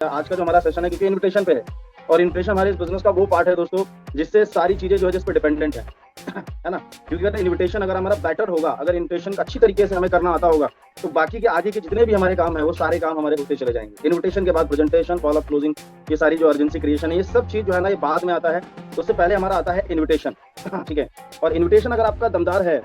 आज का जो हमारा सेशन है क्योंकि इन्विटेशन पे है और इन्विटेशन हमारे इस बिजनेस का वो पार्ट है दोस्तों जिससे सारी चीजें जो है जिस पे डिपेंडेंट है है ना। क्योंकि अगर इन्विटेशन अगर हमारा बेटर होगा, अगर इन्विटेशन अच्छी तरीके से हमें करना आता होगा तो बाकी के आगे के जितने भी हमारे काम है वो सारे काम हमारे होते चले जाएंगे। इन्विटेशन के बाद प्रेजेंटेशन, फॉलो अप, क्लोजिंग, ये सारी जो अर्जेंसी क्रिएशन है ये सब चीज जो है ना ये बाद में आता है। तो उससे पहले हमारा आता है इन्विटेशन। ठीक है, और इन्विटेशन अगर आपका दमदार है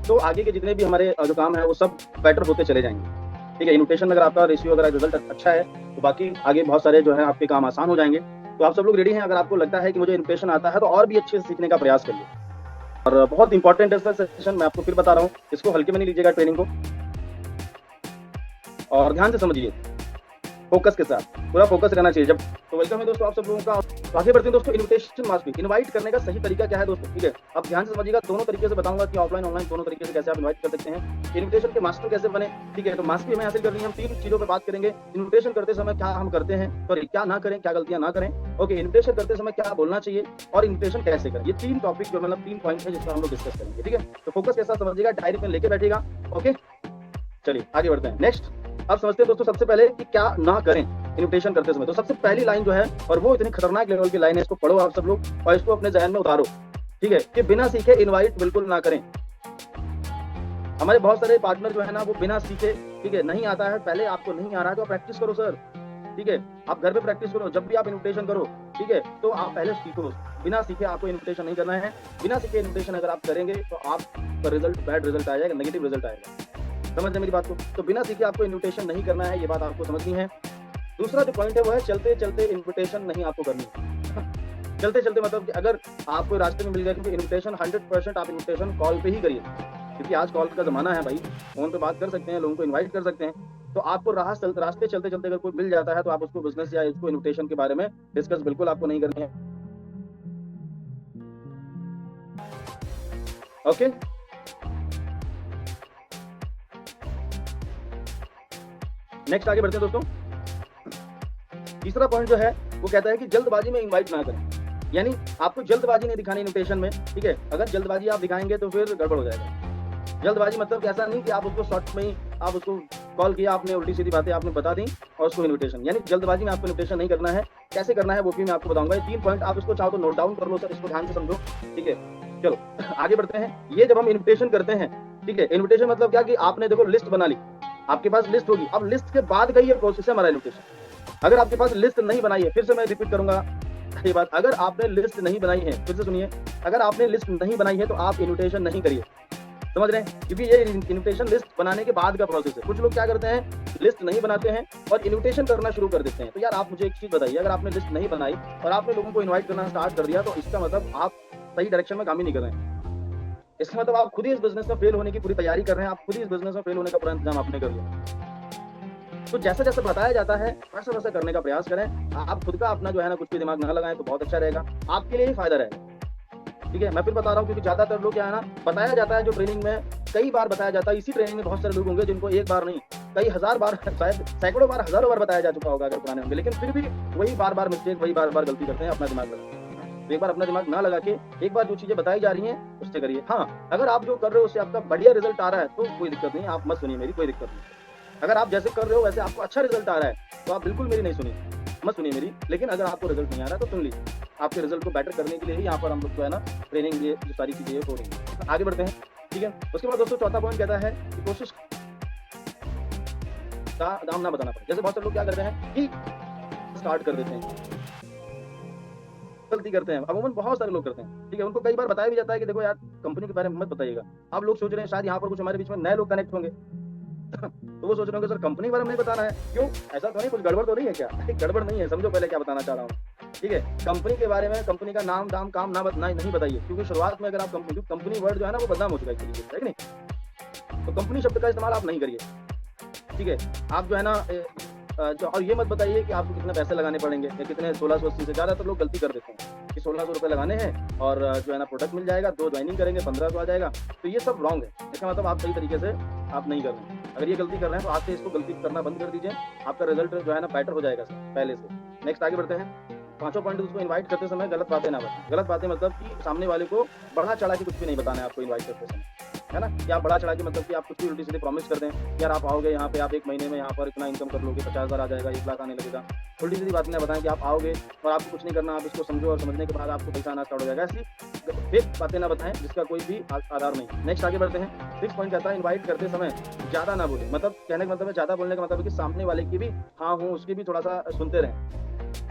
तो आगे के जितने भी हमारे जो काम है वो सब बेटर होते चले जाएंगे। ठीक है, इन्विटेशन में अगर आपका रेशियो अगर रिजल्ट अच्छा है तो बाकी आगे बहुत सारे जो है आपके काम आसान हो जाएंगे। तो आप सब लोग रेडी हैं? अगर आपको लगता है कि मुझे इन्विटेशन आता है तो और भी अच्छे से सीखने का प्रयास करिए। और बहुत इंपॉर्टेंट है सर सेशन, मैं आपको फिर बता रहा हूँ, इसको हल्के में नहीं लीजिएगा ट्रेनिंग को, और ध्यान से समझिए, फोकस के साथ, पूरा फोकस रहना चाहिए जब। तो वेलकम है दोस्तों आप सब लोगों का। तो आगे बढ़ते हैं दोस्तों। इन्विटेशन मास्ट बी, इनवाइट करने का सही तरीका क्या है दोस्तों? ठीक है, अब ध्यान से समझिएगा, दोनों तरीके से बताऊंगा कि ऑफलाइन ऑनलाइन दोनों तरीके से कैसे आप इनवाइट कर सकते हैं। इन्विटेशन के मास्टर कैसे बने? ठीक है, तो मास्टरी हमें हासिल करनी है, हम 3 चीजों पे बात करेंगे। इन्विटेशन करते समय क्या हम करते हैं, सॉरी क्या ना करें, क्या गलतियां ना करें। ओके, इन्विटेशन करते समय क्या बोलना चाहिए और इन्विटेशन कैसे करें, ये 3 टॉपिक जो मतलब 3 पॉइंट है जिसका हम लोग डिस्कस करेंगे। ठीक है, तो फोकस के साथ समझिएगा, डायरी पेन लेके बैठिएगा। ओके, चलिए आगे बढ़ते हैं। नेक्स्ट अब समझते हैं दोस्तों सबसे पहले कि क्या ना करें इन्विटेशन करते समय। तो सबसे पहली लाइन जो है, और वो इतनी खतरनाक लेवल की लाइन है, इसको पढ़ो आप सब लोग और इसको अपने जहन में उतारो। ठीक है, कि बिना सीखे इनवाइट बिल्कुल ना करें। हमारे बहुत सारे पार्टनर जो है ना वो बिना सीखे, ठीक है, नहीं आता है, पहले आपको नहीं आ रहा है तो प्रैक्टिस करो सर। ठीक है, आप घर पे प्रैक्टिस करो, जब भी आप इन्विटेशन करो, ठीक है, तो आप पहले सीखो। बिना सीखे आपको इन्विटेशन नहीं करना है। बिना सीखे इन्विटेशन अगर आप करेंगे तो आपका रिजल्ट बैड रिजल्ट आएगा, नेगेटिव रिजल्ट आएगा। समझ रहे मेरी बात को? तो बिना सीखे आपको इन्विटेशन नहीं करना है, ये बात आपको समझनी है। दूसरा जो पॉइंट है वो है चलते चलते इन्विटेशन नहीं आपको करनी है। चलते चलते मतलब कि अगर आपको रास्ते में मिल गया, क्योंकि इन्विटेशन 100% आप इन्विटेशन कॉल पे ही करिए, क्योंकि आज कॉल का जमाना है भाई, फोन पे बात कर सकते हैं, लोगों को इनवाइट कर सकते हैं। तो आपको रास्ते चलते चलते अगर कोई मिल जाता है तो आप उसको बिजनेस या उसको इन्विटेशन के बारे में डिस्कस बिल्कुल आपको नहीं करनी है। ओके, नेक्स्ट आगे बढ़ते हैं दोस्तों। तीसरा पॉइंट जो है वो कहता है कि जल्दबाजी में इनवाइट ना करें, यानी आपको जल्दबाजी नहीं दिखानी इन्विटेशन में। ठीक है, अगर जल्दबाजी आप दिखाएंगे तो फिर गड़बड़ हो जाएगा। जल्दबाजी मतलब ऐसा नहीं कि आप उसको शॉर्ट में ही आप उसको कॉल किया, आपने उल्टी सीधी बातें आपने बता दी और उसको इन्विटेशन, यानी जल्दबाजी में आपको इन्विटेशन नहीं करना है। कैसे करना है वो भी मैं आपको बताऊंगा। ये 3 पॉइंट आप इसको चाहो तो नोट डाउन कर लो सर, इसको ध्यान से समझो। ठीक है, चलो आगे बढ़ते हैं। ये जब हम इन्विटेशन करते हैं, ठीक है, इन्विटेशन मतलब क्या कि आपने देखो लिस्ट बना ली, आपके पास लिस्ट होगी, अब लिस्ट के बाद का ये प्रोसेस है हमारा इन्विटेशन। अगर आपके पास लिस्ट नहीं बनाई है, फिर से मैं रिपीट करूंगा ये बात, अगर आपने लिस्ट नहीं बनाई है, फिर से सुनिए, अगर आपने लिस्ट नहीं बनाई है तो आप इन्विटेशन नहीं करिए। समझ रहे हैं? क्योंकि ये इन्विटेशन लिस्ट बनाने के बाद का प्रोसेस है। कुछ लोग क्या करते हैं, लिस्ट नहीं बनाते हैं और इन्विटेशन करना शुरू कर देते हैं। तो यार आप मुझे एक चीज बताइए, अगर आपने लिस्ट नहीं बनाई और आपने लोगों को इन्वाइट करना स्टार्ट कर दिया तो इसका मतलब आप सही डायरेक्शन में काम ही नहीं कर रहे हैं। इसका मतलब आप खुद ही इस बिजनेस में फेल होने की पूरी तैयारी कर रहे हैं, आप खुद ही इस बिजनेस में फेल होने का पूरा इंतजाम आपने कर लिया। तो जैसे जैसे बताया जाता है वैसे वैसे करने का प्रयास करें। आप खुद का अपना जो है ना कुछ भी दिमाग ना लगाएं तो बहुत अच्छा रहेगा, आपके लिए ही फायदा रहेगा। ठीक है, मैं फिर बता रहा हूँ, क्योंकि ज्यादातर लोग क्या है ना, बताया जाता है जो ट्रेनिंग में कई बार बताया जाता है, इसी ट्रेनिंग में बहुत सारे लोग होंगे जिनको एक बार नहीं कई हजार बार, शायद सैकड़ों बार, हजारों बार बताया जा चुका होगा अगर पुराने होंगे, लेकिन फिर भी वही बार बार मिस्टेक, वही बार बार गलती करते हैं, अपना दिमाग लगाते हैं। एक बार अपना दिमाग ना लगा के एक बार जो चीजें बताई जा रही हैं उससे करिए। हाँ, अगर आप जो कर रहे हो उससे आपका बढ़िया रिजल्ट आ रहा है तो कोई दिक्कत नहीं, आप मत सुनिए मेरी, कोई दिक्कत नहीं। अगर आप जैसे कर रहे हो वैसे आपको अच्छा रिजल्ट आ रहा है तो आप बिल्कुल मेरी नहीं सुनिए, मत सुनिए मेरी। लेकिन अगर आपको रिजल्ट नहीं आ रहा तो सुन लीजिए, आपके रिजल्ट को बेटर करने के लिए ही यहाँ पर हम लोग जो है ना ट्रेनिंग, ये जो सारी चीजें हो रही है। आगे बढ़ते हैं। ठीक है, उसके बाद दोस्तों चौथा पॉइंट कहता है कि कोशिश का दाम ना बताना पड़े। जैसे बहुत सारे लोग क्या करते हैं कि स्टार्ट कर देते हैं, गलती करते हैं, अमूमन बहुत सारे लोग करते हैं। ठीक है, उनको कई बार बताया भी जाता है कि देखो यार कंपनी के बारे में मत बताइएगा। आप लोग सोच रहे हैं शायद यहाँ पर कुछ हमारे बीच में नए लोग कनेक्ट होंगे तो वो सोच रहे होंगे सर कंपनी के बारे में नहीं बताना है, क्यों, ऐसा तो नहीं, कुछ गड़बड़ तो नहीं है क्या? गड़बड़ नहीं है, समझो पहले क्या बताना चाह रहा हूँ। ठीक है, कंपनी के बारे में, कंपनी का नाम दाम काम ना नहीं बताइए, क्योंकि शुरुआत में अगर आप कंपनी वर्ड जो है ना वो बदनाम हो चुका है एक तरीके से, है कि नहीं? तो कंपनी शब्द का इस्तेमाल आप नहीं करिए। ठीक है, आप जो है ना और ये मत बताइए कि आपको कितने पैसे लगाने पड़ेंगे या कितने 1680 से। ज़्यादातर लोग गलती कर देते हैं कि 1600 रुपये लगाने हैं और जो है ना प्रोडक्ट मिल जाएगा, 2 ज्वाइनिंग करेंगे 1500 आ जाएगा। तो ये सब रॉन्ग है, इसका मतलब आप सही तरीके से आप नहीं कर रहे हैं। अगर ये गलती कर रहे हैं तो आज से इसको गलती करना बंद कर दीजिए, आपका रिजल्ट जो है ना बेटर हो जाएगा पहले से। नेक्स्ट आगे बढ़ते हैं। 5वां पॉइंट, उसको इन्वाइट करते समय गलत बातें ना बताएं। गलत बातें मतलब कि सामने वाले को बढ़ा चढ़ा के कुछ भी नहीं बताना है आपको इन्वाइट करते समय। है ना, कि आप बढ़ा चढ़ा के मतलब कि आप कुछ भी उल्टी सीधी प्रॉमिस कर दें, यार आप आओगे यहाँ पे, आप 1 महीने में यहाँ पर इतना इनकम कर लोगे, 50,000 आ जाएगा, 1 लाख आने लगेगा। उल्टी सीधी बातें ना बताएं कि आप आओगे और आपको कुछ नहीं करना, आप इसको समझो और समझने के बाद आपको पैसा आना स्टार्ट हो जाएगा। ऐसी फेक बातें ना बताएं जिसका कोई भी आधार नहीं। नेक्स्ट आगे बढ़ते हैं। 6 पॉइंट कहता है इनवाइट करते समय ज़्यादा ना बोले। मतलब कहने का मतलब है, ज़्यादा बोलने का मतलब है कि सामने वाले की भी हाँ हूँ उसकी भी थोड़ा सा सुनते रहें,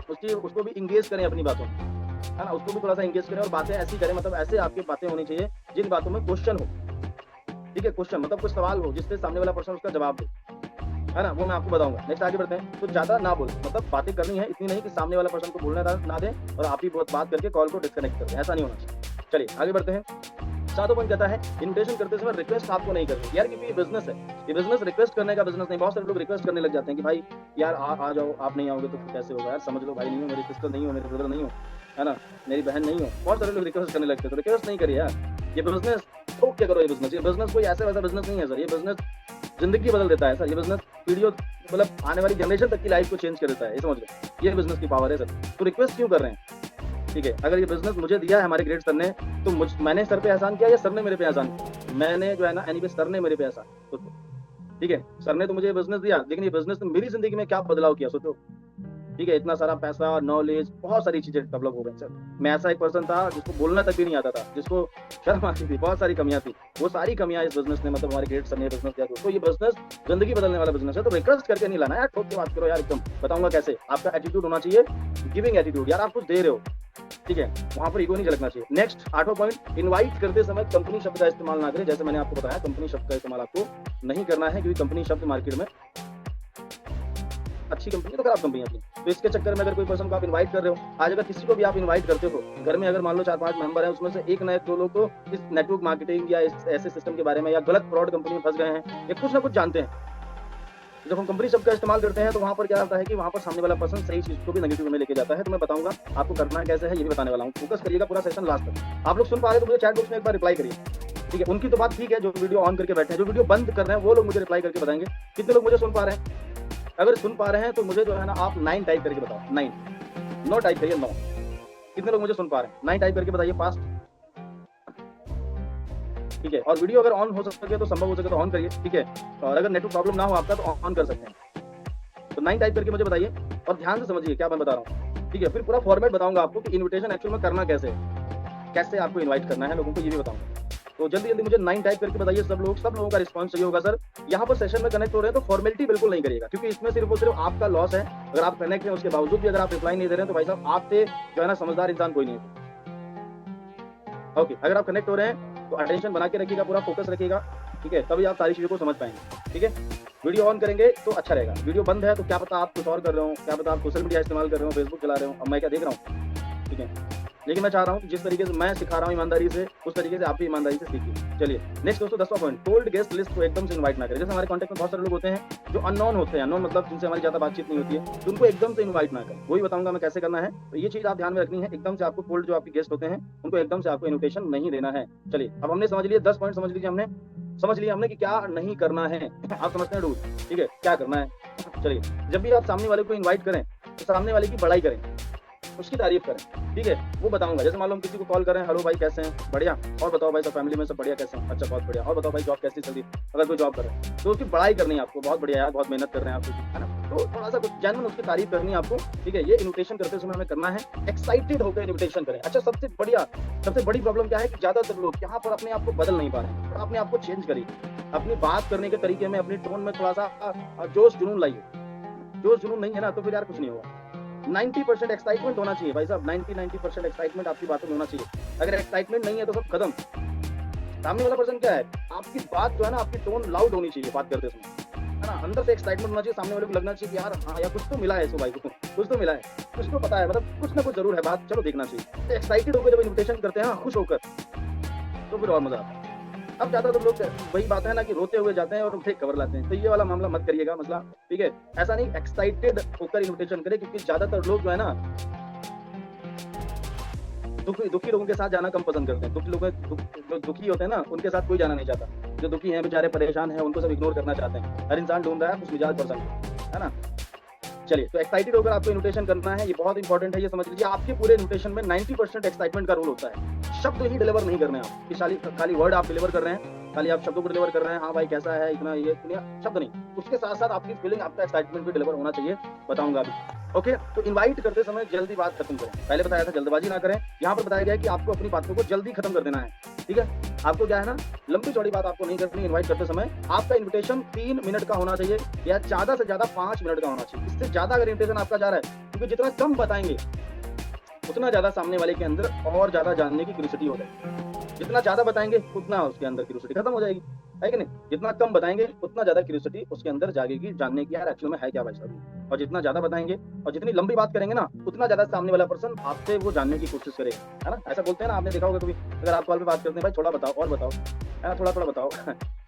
उसको भी इंगेज करें अपनी बातों में, है ना, उसको भी थोड़ा सा इंगेज करें और बातें ऐसी करें, मतलब ऐसे आपकी बातें होनी चाहिए जिन बातों में क्वेश्चन हो। ठीक है, क्वेश्चन मतलब कुछ सवाल हो जिससे सामने वाला पर्सन उसका जवाब दे, है ना, वो मैं आपको बताऊंगा। नेक्स्ट आगे बढ़ते हैं। तो ज्यादा ना बोले, मतलब बातें करनी है इतनी नहीं कि सामने वाला पर्सन को बोलना ना दें और आप ही बहुत बात करके कॉल को डिस्कनेक्ट कर दें, ऐसा नहीं होना चाहिए। चलिए आगे बढ़ते हैं। 7वां पॉइंट कहता है इन्विटेशन करते समय रिक्वेस्ट आपको नहीं करनी यार, क्योंकि ये बिजनेस है, ये बिजनेस रिक्वेस्ट करने का बिजनेस नहीं। बहुत सारे लोग रिक्वेस्ट करने लग जाते हैं कि भाई यार आ जाओ, आप नहीं आओगे तो कैसे होगा यार, समझ लो भाई नहीं हो, मेरी सिस्टर नहीं हो, मेरे ब्रदर नहीं हो, है ना, मेरी बहन नहीं हो। बहुत सारे लोग रिक्वेस्ट करने लगते हैं, तो रिक्वेस्ट नहीं करिए यार, ये बिजनेस तो क्या करो। ये बिजनेस कोई ऐसा वैसा बिजनेस नहीं है सर, ये बिजनेस जिंदगी बदल देता है सर, ये बिजनेस पीढ़ियों मतलब आने वाली जनरेशन तक की लाइफ को चेंज कर देता है, ये समझ लो, ये बिजनेस की पावर है सर। तो रिक्वेस्ट क्यों कर रहे हैं? ठीक है, अगर ये बिजनेस मुझे दिया है हमारे ग्रेट सर ने, तो मैंने सर पे एहसान किया या सर ने मेरे पे एहसान किया? मैंने जो है ना, एनीवे सर ने मेरे पे एहसान, तो ठीक है, सर ने तो मुझे बिजनेस दिया, लेकिन ये बिजनेस ने मेरी जिंदगी में क्या बदलाव किया सोचो। ठीक है, इतना सारा पैसा, नॉलेज, बहुत सारी चीजें डेवलप हो गई सर। मैं ऐसा एक पर्सन था जिसको बोलना तक भी नहीं आता था, जिसको शर्म आती थी, बहुत सारी कमियां थी, वो सारी कमियां इस बिजनेस ने, मतलब हमारे ग्रेट सर ने बिजनेस दिया। तो ये बिजनेस जिंदगी बदलने वाला बिजनेस है, तो रिक्वेस्ट करके नहीं लाना यार, ठोक के बात करो यार, एकदम बताऊंगा कैसे। आपका एटीट्यूड होना चाहिए, गिविंग एटीट्यूड, यार आप कुछ दे रहे हो, ठीक है, वहां पर ईगो नहीं झलकना चाहिए। नेक्स्ट 8वां पॉइंट, इनवाइट करते समय कंपनी शब्द का इस्तेमाल ना करें। जैसे मैंने आपको बताया, कंपनी शब्द का इस्तेमाल आपको नहीं करना है, क्योंकि कंपनी शब्द मार्केट में अच्छी कंपनी तो खराब कंपनी है। तो इसके चक्कर में अगर कोई पर्सन को आप इनवाइट कर रहे हो, आज अगर किसी को भी आप इनवाइट करते हो, घर में अगर मान लो 4-5 मेंबर हैं, उसमें से एक ना एक 2 लोग तो इस नेटवर्क मार्केटिंग या इस ऐसे सिस्टम के बारे में या गलत फ्रॉड कंपनी में फंस गए हैं, या कुछ ना कुछ जानते हैं। जब हम कंपनी शब्द का इस्तेमाल करते हैं तो वहां पर क्या होता है कि वहां पर सामने वाला पर्सन सही चीज को भी नेगेटिव में लेके जाता है। तो मैं बताऊंगा आपको करना कैसे है, ये भी बताने वाला हूँ। फोकस करिएगा पूरा सेशन लास्ट तक। आप लोग सुन पा रहे हो तो मुझे चैट बॉक्स में एक बार रिप्लाई करिए, ठीक है। उनकी तो बात ठीक है जो वीडियो ऑन करके बैठे हैं, जो वीडियो बंद कर रहे हैं वो लोग मुझे रिप्लाई करके बताएंगे कितने लोग मुझे सुन पा रहे हैं। अगर सुन पा रहे हैं तो मुझे जो है ना, आप 9 टाइप करके बताओ, 9 9 टाइप करिए, 9 कितने लोग मुझे सुन पा रहे हैं, 9 टाइप करके बताइए फास्ट, ठीक है। और वीडियो अगर ऑन हो सके तो, संभव हो सके तो ऑन करिए, ठीक है। और अगर नेटवर्क प्रॉब्लम ना हो आपका तो ऑन कर सकते हैं। तो 9 टाइप करके मुझे बताइए और ध्यान से समझिए क्या मैं बता रहा हूँ, ठीक है। फिर पूरा फॉर्मेट बताऊंगा आपको कि इन्विटेशन एक्चुअल में करना कैसे है, कैसे आपको इन्वाइट करना है लोगों को, ये भी बताऊंगा। तो जल्दी जल्दी मुझे 9 टाइप करके बताइए सब लोगों का रिस्पांस चाहिए होगा सर। यहाँ पर सेशन में कनेक्ट हो रहे हैं तो फॉर्मेलिटी बिल्कुल नहीं करिएगा, क्योंकि इसमें सिर्फ और सिर्फ आपका लॉस है। अगर आप कनेक्ट हैं उसके बावजूद भी अगर आप रिप्लाई नहीं दे रहे हैं तो भाई साहब आपसे जो है ना समझदार इंसान कोई नहीं है। ओके, अगर आप कनेक्ट हो रहे हैं तो अटेंशन बना के रखिएगा, पूरा फोकस रखिएगा, ठीक है, तभी आप सारी चीजों को समझ पाएंगे, ठीक है। वीडियो ऑन करेंगे तो अच्छा रहेगा, वीडियो बंद है तो क्या पता आप कुछ और कर रहे हो, क्या पता आप सोशल मीडिया इस्तेमाल कर रहे हो, फेसबुक चला रहे हो, अब मैं क्या देख रहा हूँ, ठीक है। लेकिन मैं चाह रहा हूँ कि जिस तरीके से मैं सिखा रहा हूँ ईमानदारी से, उस तरीके से आप भी ईमानदारी से सीखिए। चलिए नेक्स्ट दोस्तों 10वां पॉइंट, कोल्ड गेस्ट लिस्ट को एकदम से इनवाइट ना करें। जैसे हमारे कॉन्टेक्ट में बहुत सारे लोग होते हैं जो अननोन होते हैं, अननोन मतलब जिनसे हमारी ज्यादा बातचीत नहीं होती है, तो उनको एकदम से इनवाइट ना करें। वही बताऊंगा मैं कैसे करना है। तो ये चीज आप ध्यान में रखनी है, एकदम से आपको कोल्ड जो आपके गेस्ट होते हैं उनको एकदम से आपको इन्विटेशन नहीं देना है। चलिए अब हमने समझ लिया 10 पॉइंट, समझ लिया हमने कि क्या नहीं करना है। आप समझते हैं रूल, ठीक है, क्या करना है। चलिए, जब भी आप सामने वाले को इनवाइट करें तो सामने वाले की बड़ाई करें, उसकी तारीफ करें, ठीक है, वो बताऊंगा। जैसे मान लो हम किसी को कॉल करें, हेलो भाई कैसे हैं, बढ़िया, और बताओ भाई सब फैमिली में सब बढ़िया, कैसे हैं, अच्छा बहुत बढ़िया, और बताओ भाई जॉब कैसी चल रही है। अगर कोई जॉब कर रहे हैं तो उसकी बड़ाई करनी है आपको, बहुत बढ़िया यार, बहुत मेहनत कर रहे हैं आप, है ना। तो थोड़ा सा कुछ जेन्युइन उसकी तारीफ करनी है आपको, ठीक है। ये इन्विटेशन करते समय हमें करना है, एक्साइटेड होकर इन्विटेशन करें। अच्छा, सबसे बड़ी प्रॉब्लम क्या है कि ज्यादातर लोग यहाँ पर अपने आप को बदल नहीं पा रहे हैं। अपने आप को चेंज करिए, अपनी बात करने के तरीके में, अपनी टोन में थोड़ा सा जोश जुनून लाइए। जोश जुनून नहीं है ना तो फिर यार कुछ नहीं होगा। 90% एक्साइटमेंट होना चाहिए भाई साहब, 90% एक्साइटमेंट आपकी बातों में होना चाहिए। अगर एक्साइटमेंट नहीं है तो सब खत्म। सामने वाला पर्सन क्या है, आपकी बात जो है ना, आपकी टोन लाउड होनी चाहिए बात करते समय, है ना। अंदर से एक्साइटमेंट होना चाहिए, सामने वाले को लगना चाहिए कि यार हाँ यार कुछ तो मिला है, इसको भाई को कुछ तो मिला है, कुछ तो पता है, मतलब कुछ ना कुछ जरूर है बात, चलो देखना चाहिए। तो एक्साइटेड होकर जब इन्विटेशन करते हैं, खुश होकर, तो फिर और मजा आता है। अब ज्यादातर लोग वही बात है ना कि रोते हुए जाते हैं और फेक खबर लाते हैं, तो ये वाला मामला मत करिएगा मसला, ठीक है। ऐसा नहीं, एक्साइटेड होकर इन्विटेशन करें, क्योंकि ज्यादातर लोग जो है ना दुखी लोगों के साथ जाना कम पसंद करते हैं। जो दुखी होते हैं ना उनके साथ कोई जाना नहीं चाहता। जो दुखी हैं, बेचारे परेशान हैं, उनको सब इग्नोर करना चाहते हैं। हर इंसान ढूंढ रहा है कुछ मिजाज पर्सन, है ना। चलिए, तो एक्साइटेड होकर आपको इन्विटेशन करना है, ये बहुत इंपॉर्टेंट है, ये समझ लीजिए। आपके पूरे इन्विटेशन में 90% एक्साइटमेंट का रोल होता है। शब्द ही डिलीवर नहीं करने आप, खाली वर्ड आप डिलीवर कर रहे हैं, खाली आप शब्दों को डिलीवर कर रहे हैं, हाँ भाई कैसा है, इतना ये इतना शब्द नहीं, उसके साथ साथ आपकी फीलिंग, आपका एक्साइटमेंट भी डिलीवर होना चाहिए, बताऊंगा अभी। ओके, तो इनवाइट करते समय जल्दी बात खत्म करें। पहले बताया था जल्दबाजी ना करें, यहाँ पर बताया गया है कि आपको अपनी बातों को जल्दी खत्म कर देना है। ठीक है, आपको क्या है ना, लंबी चौड़ी बात आपको नहीं करनी। इनवाइट करते समय आपका इन्विटेशन 3 मिनट का होना चाहिए या ज्यादा से ज्यादा 5 मिनट का होना चाहिए। इससे ज्यादा अगर इन्विटेशन आपका जा रहा है, क्योंकि जितना कम बताएंगे उतना ज्यादा सामने वाले के अंदर और ज्यादा जानने की क्यूरियोसिटी हो जाएगी। जितना ज्यादा बताएंगे उतना उसके अंदर क्यूरियोसिटी खत्म हो जाएगी, है कि नहीं? जितना कम बताएंगे उतना ज्यादा क्यूरियोसिटी उसके अंदर जागेगी, जानने की यार एक्चुअल में है क्या भाई साहब। और जितना ज्यादा बताएंगे और जितनी लंबी बात करेंगे ना, उतना ज्यादा सामने वाला पर्सन आपसे वो जानने की कोशिश करेगा, है ना? ऐसा बोलते हैं ना, आपने देखा होगा कभी, अगर आप कॉल पे बात करते हैं, भाई थोड़ा बताओ और बताओ, है ना, थोड़ा थोड़ा बताओ,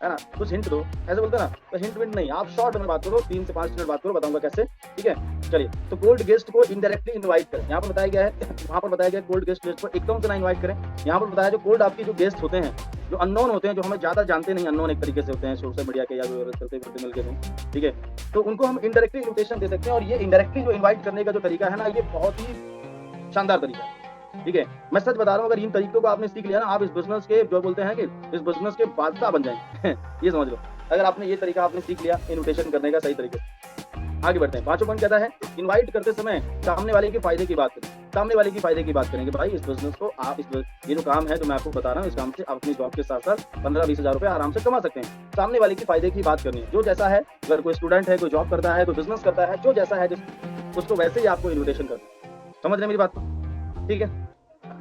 है ना, कुछ हिंट दो, ऐसे बोलते हैं ना। तो हिंट विंट नहीं, आप शॉर्ट में बात करो, 3 से 5 मिनट बात करो, बताऊंगा कैसे। ठीक है, चलिए। तो कोल्ड गेस्ट को इनडायरेक्टली इनवाइट करें, यहाँ पर बताया गया है, वहाँ पर बताया गया कोल्ड गेस्ट को एकदम से ना इनवाइट करें। यहाँ पर बताया जो कोल्ड आपके जो गेस्ट होते हैं, जो अननोन होते हैं, जो हमें ज्यादा जानते नहीं, अननोन एक तरीके से होते हैं, सोशल मीडिया के या चलते फिरते मिलके नहीं, ठीक है, तो उनको हम इनडायरेक्टली इन्विटेशन दे सकते हैं। और ये इनडायरेक्टली जो इनवाइट करने का जो तरीका है ना, ये बहुत ही शानदार तरीका है। ठीक है, मैं सच बता रहा हूँ, अगर इन तरीकों को आपने सीख लिया ना, आप इस बिजनेस के जो बोलते हैं कि इस बिजनेस के बादशाह बन जाएंगे। ये समझ लो, अगर आपने ये तरीका आपने सीख लिया इन्विटेशन करने का सही तरीके से। आगे बढ़ते हैं। 5वां पॉइंट कहता है, इनवाइट करते समय सामने वाले के फायदे की बात करें। सामने वाले की फायदे की बात करेंगे, भाई इस बिजनेस को आप ये जो काम है जो मैं आपको बता रहा हूँ, इस काम से आप अपनी जॉब के साथ साथ 15-20 हजार रुपए आराम से कमा सकते हैं। सामने वाले की फायदे की बात करनी है, जो जैसा है, अगर कोई स्टूडेंट है, कोई जॉब करता है, कोई बिजनेस करता है, जो जैसा है उसको वैसे ही आपको इन्विटेशन करना। समझ रहे हैं मेरी बात को? ठीक है,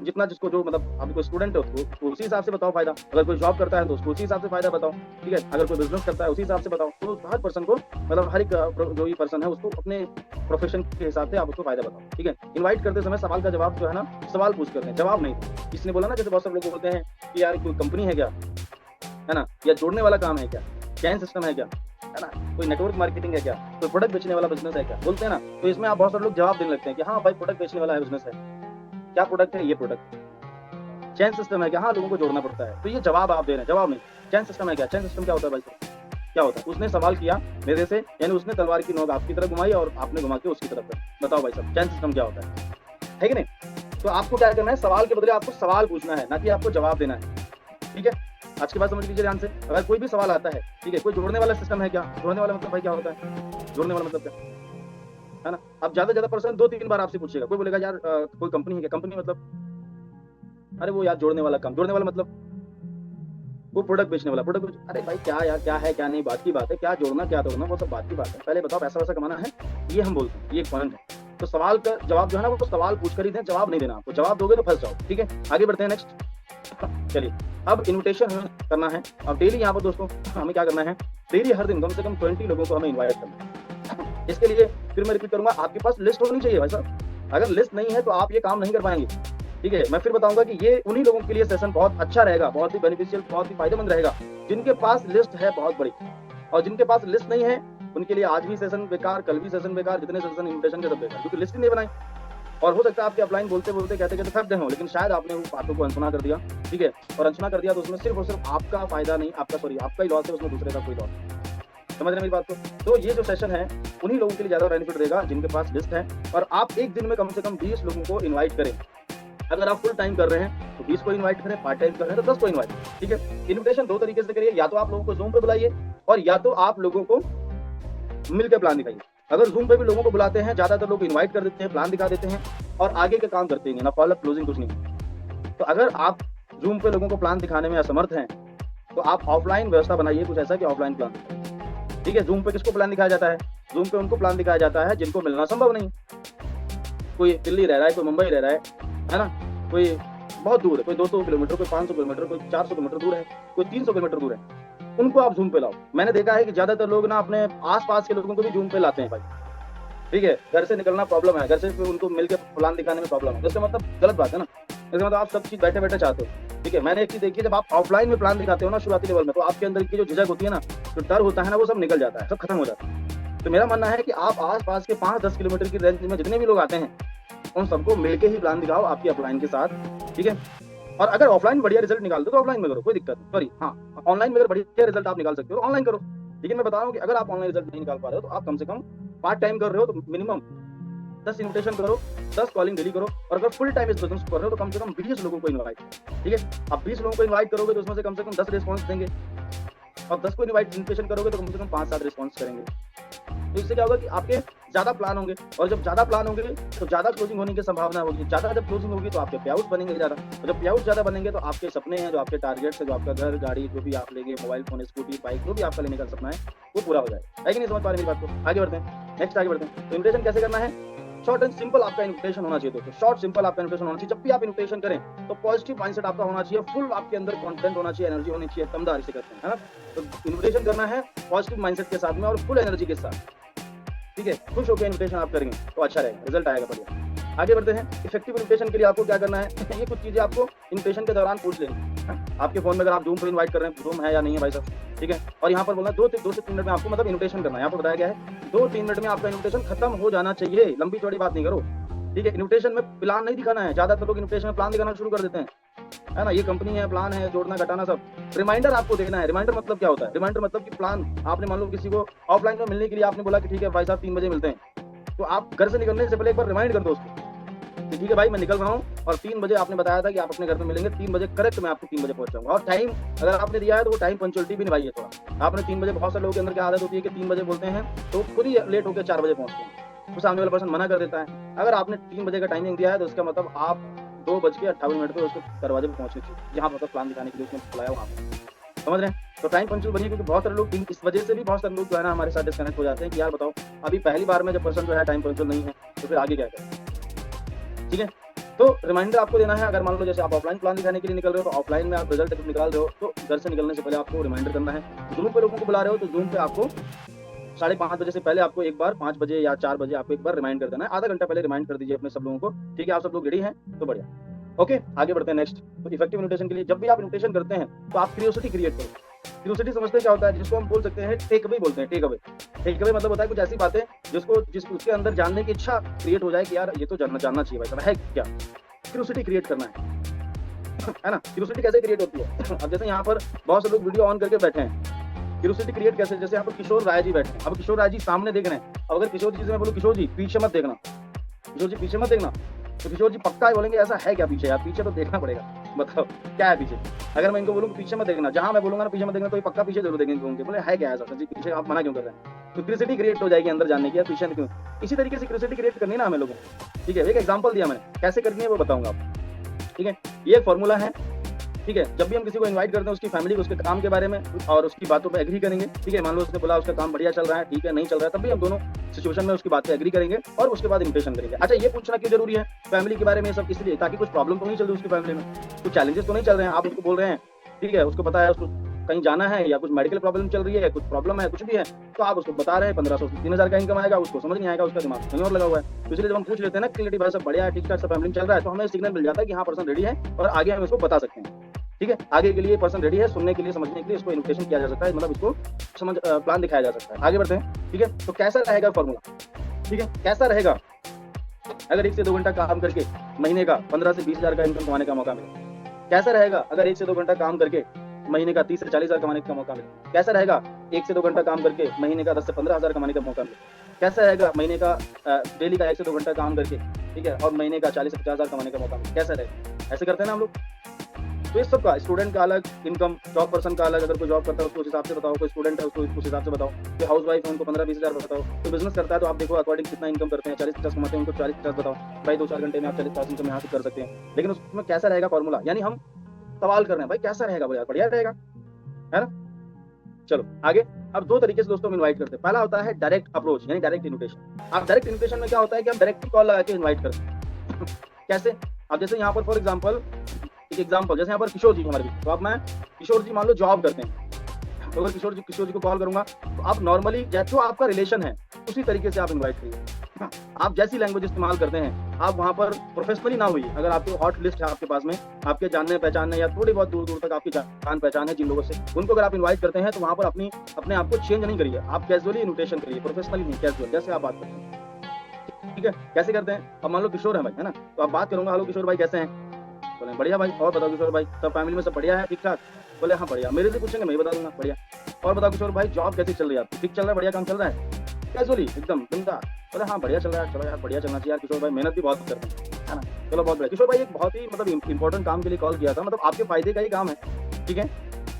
जितना जिसको जो मतलब, अभी कोई स्टूडेंट है उसको उसी हिसाब से बताओ फायदा, अगर कोई जॉब करता है तो उसको उसी हिसाब से फायदा बताओ। ठीक है, अगर कोई बिजनेस करता है उसी हिसाब से बताओ। तो हर पर्सन को, मतलब हर एक जो भी पर्सन है उसको अपने प्रोफेशन के हिसाब से आप उसको फायदा बताओ। ठीक है, इनवाइट करते समय सवाल का जवाब जो है ना, सवाल पूछ करते हैं, जवाब नहीं। किसने बोला ना, जैसे बहुत सारे लोग बोलते हैं कि यार कोई कंपनी है क्या, है ना, या जोड़ने वाला काम है क्या, चैन सिस्टम है क्या, है ना, कोई नेटवर्क मार्केटिंग है क्या, कोई प्रोडक्ट बेचने वाला बिजनेस है क्या, बोलते हैं ना। तो इसमें आप बहुत सारे लोग जवाब देने लगते हैं कि हाँ भाई प्रोडक्ट बेचने वाला है बिजनेस है। क्या प्रोडक्ट है? ये प्रोडक्ट। चैन सिस्टम है क्या? हाँ, लोगों को जोड़ना पड़ता है। तो ये जवाब आप दे रहे हैं, जवाब नहीं। चैन सिस्टम है क्या? चैन सिस्टम क्या होता है भाई साहब? क्या होता है? उसने सवाल किया मेरे से, यानी उसने तलवार की नोक आपकी तरफ घुमाई और आपने घुमा के उसकी तरफ। बताओ भाई साहब, चैन सिस्टम क्या होता है कि नहीं? तो आपको क्या करना है, सवाल के बदले आपको सवाल पूछना है, ना कि आपको जवाब देना है। ठीक है, आज की बात समझ लीजिए ध्यान से। अगर कोई भी सवाल आता है, ठीक है, कोई जोड़ने वाला सिस्टम है क्या? जोड़ने वाला मतलब भाई क्या होता है? जोड़ने वाला मतलब क्या है ना? अब ज्यादा पर्सन 2-3 बार आपसे पूछेगा। कोई बोलेगा यार कोई कंपनी है क्या? कंपनी मतलब, अरे वो यार जोड़ने वाला काम। जोड़ने वाला मतलब वो प्रोडक्ट बेचने वाला। प्रोडक्ट, अरे भाई क्या यार, क्या है क्या नहीं, बात की बात है। क्या जोड़ना क्या तोड़ना वो सब बात की बात है। पहले बताओ पैसा वैसा कमाना है, ये हम बोलते हैं, ये एक पॉइंट है। तो सवाल का जवाब जो है ना, वो सवाल पूछ कर ही दें, जवाब नहीं देना आपको। जवाब दोगे तो फंस जाओ। ठीक है, आगे बढ़ते हैं नेक्स्ट। चलिए, अब इन्विटेशन हमें करना है। अब डेली यहाँ पर दोस्तों हमें क्या करना है, डेली हर दिन कम से कम 20 लोगों को हमें इन्वाइट करना है। इसके लिए फिर मैं रिपीट करूंगा, आपके पास लिस्ट होनी चाहिए भाई साहब। अगर लिस्ट नहीं है तो आप ये काम नहीं कर पाएंगे। ठीक है, मैं फिर बताऊंगा कि ये उन्हीं लोगों के लिए सेशन बहुत अच्छा रहेगा, बहुत ही बेनिफिशियल, बहुत ही फायदेमंद रहेगा, जिनके पास लिस्ट है बहुत बड़ी। और जिनके पास लिस्ट नहीं है उनके लिए आज भी सेशन बेकार, कल भी सेशन बेकार, जितने सेशन इन्विटेशन के सब बेकार, क्योंकि लिस्ट ही नहीं बनाई। और हो सकता है आपके अपलाइन बोलते बोलते कहते कहते थक गए हो, लेकिन शायद आपने वो बातों को अनसुना कर दिया। ठीक है, और अनसुना कर दिया तो उसमें सिर्फ और सिर्फ आपका फायदा नहीं, आपका ही लॉस है, उसमें दूसरे का कोई लॉस नहीं। समझ रहे मेरी बात को? तो ये जो सेशन है उन्हीं लोगों के लिए ज्यादा बेनिफिट देगा जिनके पास लिस्ट है। और आप एक दिन में कम से कम 20 लोगों को इन्वाइट करें। अगर आप फुल टाइम कर रहे हैं तो 20 को इनवाइट करें, पार्ट टाइम कर रहे हैं तो 10 को इनवाइट। ठीक है, इन्विटेशन 2 तरीके से करिए, या तो आप लोगों को जूम पे बुलाइए और या तो आप लोगों को मिलकर प्लान दिखाइए। अगर जूम पे भी लोगों को बुलाते हैं, ज्यादातर लोग इनवाइट कर देते हैं, प्लान दिखा देते हैं और आगे का काम करते हैं ना, फॉलोअप क्लोजिंग कुछ नहीं। तो अगर आप जूम पे लोगों को प्लान दिखाने में असमर्थ हैं तो आप ऑफलाइन व्यवस्था बनाइए कुछ ऐसा कि ऑफलाइन प्लान दिखाइए। ठीक है, जूम पे किसको प्लान दिखाया जाता है? जूम पे उनको प्लान दिखाया जाता है जिनको मिलना संभव नहीं। कोई दिल्ली रह रहा है, कोई मुंबई रह रहा है ना, कोई बहुत दूर है, कोई 200 किलोमीटर, कोई 500 किलोमीटर, कोई 400 किलोमीटर दूर है, कोई 300 किलोमीटर दूर है। उनको आप जूम पे लाओ। मैंने देखा है कि ज्यादातर लोग ना अपने आसपास के लोगों को भी जूम पे लाते हैं भाई। ठीक है, घर से निकलना प्रॉब्लम है, घर से उनको मिलकर प्लान दिखाने में प्रॉब्लम है, इसका मतलब गलत बात है ना। इसका मतलब आप सब चीज बैठे बैठे चाहते हो। ठीक है, मैंने एक चीज देखी, जब आप ऑफलाइन में प्लान दिखाते हो ना शुरुआती लेवल में, तो आपके अंदर की जो झिझक होती है ना, जो डर होता है ना, वो सब निकल जाता है, सब खत्म हो जाता है। तो मेरा मानना है कि आप आसपास के 5-10 किलोमीटर की रेंज में जितने भी लोग आते हैं उन सबको मिलके ही प्लान दिखाओ आपकी अपलाइन के साथ। ठीक है, और अगर ऑफलाइन बढ़िया रिजल्ट निकाल दो तो ऑफलाइन में करो, कोई दिक्कत नहीं। सॉरी, हाँ, ऑनलाइन में अगर बढ़िया रिजल्ट आप निकाल सकते हो तो ऑनलाइन करो। लेकिन मैं बता रहा हूँ कि अगर आप ऑनलाइन रिजल्ट नहीं निकाल पा रहे हो तो आप कम से कम पार्ट टाइम कर रहे हो तो मिनिमम 10 इन्विटेशन करो, 10 कॉलिंग डेली करो। और अगर फुल टाइम इस बिजनेस कर रहे हो तो कम से कम 20 लोगों को इन्वाइट। ठीक है, आप 20 लोगों को इन्वाइट करोगे तो उसमें से कम 10 रिस्पॉन्स देंगे। और 10 को इन्विटेशन करोगे तो कम से कम 5-7 रिस्पॉन्स करेंगे। तो इससे क्या होगा कि आपके ज़्यादा प्लान होंगे, और जब ज़्यादा प्लान होंगे तो ज़्यादा क्लोजिंग होने की संभावना होगी। ज़्यादा जब क्लोजिंग होगी तो आपके पे बनेंगे ज़्यादा, और जब पे ज़्यादा बनेंगे तो आपके सपने हैं, जो आपके टारगेट्स है, जो आपका घर, गाड़ी, जो भी आप लेंगे, मोबाइल फ़ोन, स्कूटी, बाइक, जो भी आपका लेने का सपना है, वो पूरा हो जाएगा। है कि नहीं? समझ पा रहे मेरी बात को? आगे बढ़ते हैं, नेक्स्ट आगे बढ़ते हैं। तो इन्विटेशन कैसे करना है? शॉर्ट एंड सिंपल आपका इन्विटेशन होना चाहिए दोस्तों। शॉर्ट सिंपल आपका इन्विटेशन होना चाहिए। जब भी आप इन्विटेशन करें तो पॉजिटिव माइंडसेट आपका होना चाहिए, फुल आपके अंदर कॉन्फिडेंट होना चाहिए, एनर्जी होनी चाहिए, दमदार इसे करते हैं, है ना? तो इन्विटेशन करना है पॉजिटिव माइंडसेट के साथ में और फुल एनर्जी के साथ, ठीक है? खुश होकर इन्विटेशन आप करेंगे तो अच्छा रहेगा, रिजल्ट आएगा बढ़िया। आगे बढ़ते हैं। इफेक्टिव इन्विटेशन के लिए आपको क्या करना है? ये कुछ चीजें आपको इन्विटेशन के दौरान पूछ लेंगे। आपके फोन में अगर आप जूम पर इन्वाइट कर रहे हैं, जूम है या नहीं है भाई साहब, ठीक है? और यहाँ पर बोलना 2 से 3 मिनट में आपको मतलब इन्विटेशन करना है। यहाँ पर बताया गया है 2-3 मिनट में आपका इन्विटेशन खत्म हो जाना चाहिए। लंबी चौड़ी बात नहीं करो, ठीक है? इन्विटेशन में प्लान नहीं दिखाना है। ज्यादातर लोग इन्विटेशन में प्लान दिखाना शुरू कर देते हैं, है ना? ये कंपनी है, प्लान है, जोड़ना घटाना सब। रिमाइंडर आपको देना है। रिमाइंडर मतलब क्या होता है? रिमाइंडर मतलब कि प्लान आपने मान लो किसी को ऑफलाइन में मिलने के लिए आपने बोला कि ठीक है भाई साहब 3 बजे मिलते हैं, तो आप घर से निकलने से पहले एक बार रिमाइंड कर दो उसको कि ठीक है भाई मैं निकल रहा हूँ, और 3 बजे आपने बताया था कि आप अपने घर में मिलेंगे, 3 बजे करेक्ट मैं आपको 3 बजे पहुंच जाऊंगा। और टाइम अगर आपने दिया है तो वो टाइम पंक्चुअलिटी भी निभाइए थोड़ा। आपने 3 बजे, बहुत सारे लोगों के अंदर क्या आदत होती है कि 3 बजे बोलते हैं तो खुद ही लेट होकर 4 बजे पहुंचते हैं, तो सामने वाला पर्सन मना कर देता है। अगर आपने 3 बजे का टाइमिंग दिया है तो उसका मतलब आप 2:58 पे उसके दरवाजे पर पहुंचने चाहिए, जहाँ मतलब प्लान दिखाने के लिए उसने बुलाया वहाँ पे। समझ रहे हैं? तो टाइम पंक्चुअल बनिए, क्योंकि बहुत सारे लोग इस वजह से भी बहुत सारे लोग जो है ना हमारे साथ डिस्कनेक्ट हो जाते हैं कि यार बताओ अभी पहली बार में जब पर्सन जो है टाइम पंक्चुअल नहीं है तो फिर आगे क्या करें, ठीक है? तो रिमाइंडर आपको देना है। अगर मान लो जैसे आप ऑफलाइन प्लान दिखाने के लिए निकल रहे हो, तो ऑफलाइन में आप रिजल्ट निकाल रहे हो, तो घर से निकलने से पहले आपको रिमाइंडर करना है। जूम पे लोगों को बुला रहे हो तो जूम पे आपको 5:30 बजे से पहले आपको एक बार 5 बजे या 4 बजे आपको एक बार रिमाइंड कर देना है। आधा घंटा पहले रिमाइंड कर दीजिए अपने सब लोगों को, ठीक है? आप सब लोग रेडी हैं तो बढ़िया। ओके, आगे बढ़ते हैं नेक्स्ट। तो इफेक्टिव इन्विटेशन के लिए जब भी आप इन्विटेशन करते हैं तो आप क्यूरियोसिटी क्रिएट करो। क्यूरियोसिटी समझते हैं क्या होता है? जिसको हम बोल सकते हैं टेक अवे बोलते हैं। टेक अवे मतलब होता है कुछ ऐसी बातें जिसको उसके अंदर जानने की इच्छा क्रिएट हो जाए कि यार ये तो जानना चाहिए भाई साहब, है क्या? क्यूरियोसिटी क्रिएट करना है ना? क्यूरियोसिटी कैसे क्रिएट होती है? अब जैसे यहाँ पर बहुत से लोग वीडियो ऑन करके बैठे हैं, क्यूरियोसिटी क्रिएट कैसे? जैसे यहाँ पर किशोर राय जी बैठे हैं, अब किशोर राय जी सामने देख रहे हैं। अब अगर किशोर जी से मैं बोलूं किशोर जी पीछे मत देखना, किशोर जी पीछे मत देखना, तो किशोर जी पक्का बोलेंगे ऐसा है क्या पीछे? यार पीछे तो देखना पड़ेगा, बताओ क्या है पीछे? अगर मैं इनको बोलूँ पीछे मत देखना, जहाँ मैं बोलूंगा ना पीछे मत देखना, तो ये पक्का पीछे जरूर देखेंगे, उनके बोले है क्या ऐसा जी पीछे, आप मना क्यों कर रहे हैं? तो क्यूरियोसिटी क्रिएट हो जाएगी अंदर जानने की, यार पीछे क्यों? इसी तरीके से क्यूरियोसिटी क्रिएट करनी है ना हमें लोगों को, ठीक है? एक एग्जांपल दिया मैंने, कैसे करनी है वो बताऊंगा आपको, ठीक है? ये एक फॉर्मूला है, ठीक है? जब भी हम किसी को इनवाइट करते हैं उसकी फैमिली को, उसके काम के बारे में और उसकी बातों पे एग्री करेंगे, ठीक है? मान लो उसने बोला उसका काम बढ़िया चल रहा है, ठीक है, नहीं चल रहा है, तब भी हम दोनों सिचुएशन में उसकी बात पे एग्री करेंगे और उसके बाद इन्विटेशन करेंगे। अच्छा, ये पूछना क्यों जरूरी है फैमिली के बारे में? सब इसलिए ताकि कुछ प्रॉब्लम तो नहीं चल रही उसकी फैमिली में, कुछ चैलेंजेस तो नहीं चल रहे हैं। आप उसको बोल रहे हैं, ठीक है, उसको पता है उसको कहीं जाना है या कुछ मेडिकल प्रॉब्लम चल रही है, कुछ प्रॉब्लम है, कुछ भी है, तो आप उसको बता रहे हैं 1500 से 3000 का इनकम आएगा, उसको समझ नहीं आएगा, उसका दिमाग कहीं और लगा हुआ है। तो इसलिए जब हम पूछ लेते हैं ना क्लियरिटी, भाई सब बढ़िया है, ठीक ठाक सब फैमिली चल रहा है, तो हमें सिग्नल मिल जाता है कि हाँ पर्सन रेडी है और आगे हम इसको बता सकते हैं, ठीक है? आगे के लिए पर्सन रेडी है, सुनने के लिए, समझने के लिए इसको इन्विटेशन किया जा सकता है, मतलब इसको समझ प्लान दिखाया जा सकता है। आगे बढ़ते हैं, ठीक है? तो कैसा रहेगा फॉर्मूला, ठीक है? कैसा रहेगा? अगर 1 से 2 घंटा काम करके महीने का 15 से 20 हजार का इनकम कमाने का मौका मिले? कैसा रहेगा अगर 1 से 2 घंटा काम करके महीने का 30 से 40 हजार कमाने का मौका मिले? कैसा रहेगा 1 से 2 घंटा काम करके महीने का 10 से 15 हजार कमाने का मौका मिले? कैसा रहेगा महीने का डेली का 1 से 2 घंटा काम करके, ठीक है, और महीने का 40 से 50 हजार कमाने का मौका मिले? कैसा रहेगा? ऐसे करते हैं ना हम लोग। तो इस सब का, स्टूडेंट का अलग इनकम, जॉब पर्सन का अलग, अगर कोई जॉब करता है उसको उस हिसाब से बताओ, कोई स्टूडेंट है उसको उस हिसाब से बताओ, कोई हाउस वाइफ है उनको 15-20 हजार बताओ, कोई बिजनेस करता है तो आप देखो अकॉर्डिंग कितना इनकम करते हैं, 40-50 कमाते हैं उनको 40-50 बताओ, भाई 2-4 घंटे में आप 40,000 इनकम यहाँ से कर सकते हैं। लेकिन उसमें कैसा रहेगा फॉर्मूला, यानी हम सवाल कर रहे हैं भाई कैसा रहेगा, यार बढ़िया रहेगा, है ना? चलो आगे। अब 2 तरीके से दोस्तों हम इनवाइट करते हैं। पहला होता है डायरेक्ट अप्रोच, यानी डायरेक्ट इन्विटेशन। आप डायरेक्ट इन्विटेशन में क्या होता है कि हम डायरेक्ट कॉल लगा के इनवाइट करते हैं। कैसे? अब जैसे यहाँ पर फॉर एग्जांपल, एक एग्जांपल जैसे यहाँ पर किशोर जी हमारे बीच, तो अब मैं किशोर जी मान लो जॉब करते हैं, तो अगर किशोर जी को कॉल करूंगा तो आप नॉर्मली जो आपका रिलेशन है उसी तरीके से आप इनवाइट करिए। आप जैसी लैंग्वेज इस्तेमाल करते हैं, आप वहाँ पर प्रोफेशनली ना होइए। अगर आपकी हॉट लिस्ट है आपके पास में, आपके जानने पहचानने या थोड़ी बहुत दूर दूर तक आपकी जान पहचान है जिन लोगों से, उनको अगर आप इन्वाइट करते हैं तो वहाँ पर अपने आप को चेंज नहीं करिए, आप कैजुअली इन्विटेशन करिए, प्रोफेशनली नहीं, कैजुअल जैसे आप बात करते हैं, ठीक है? कैसे करते हैं? अब मान लो किशोर है भाई, है ना, तो आप बात करूंगा, हेलो किशोर भाई कैसे हैं? बोले बढ़िया भाई, और बताओ किशोर भाई सब फैमिली में सब बढ़िया है, ठीक ठाक? बोले हाँ बढ़िया। मेरे से पूछेंगे मैं बता दूंगा बढ़िया। और बताओ किशोर भाई जॉब कैसी चल रही है आपकी? ठीक चल रहा है, बढ़िया काम चल रहा है, कैजुअली एकदम बिंदास? बोले हाँ बढ़िया चल रहा है। चलो यार बढ़िया चलना चाहिए यार, किशोर भाई मेहनत भी बहुत करते हैं, है ना? चलो बहुत बढ़िया। किशोर भाई एक बहुत ही मतलब इंपॉर्टेंट काम के लिए कॉल किया था, मतलब आपके फायदे का ही काम है, ठीक है?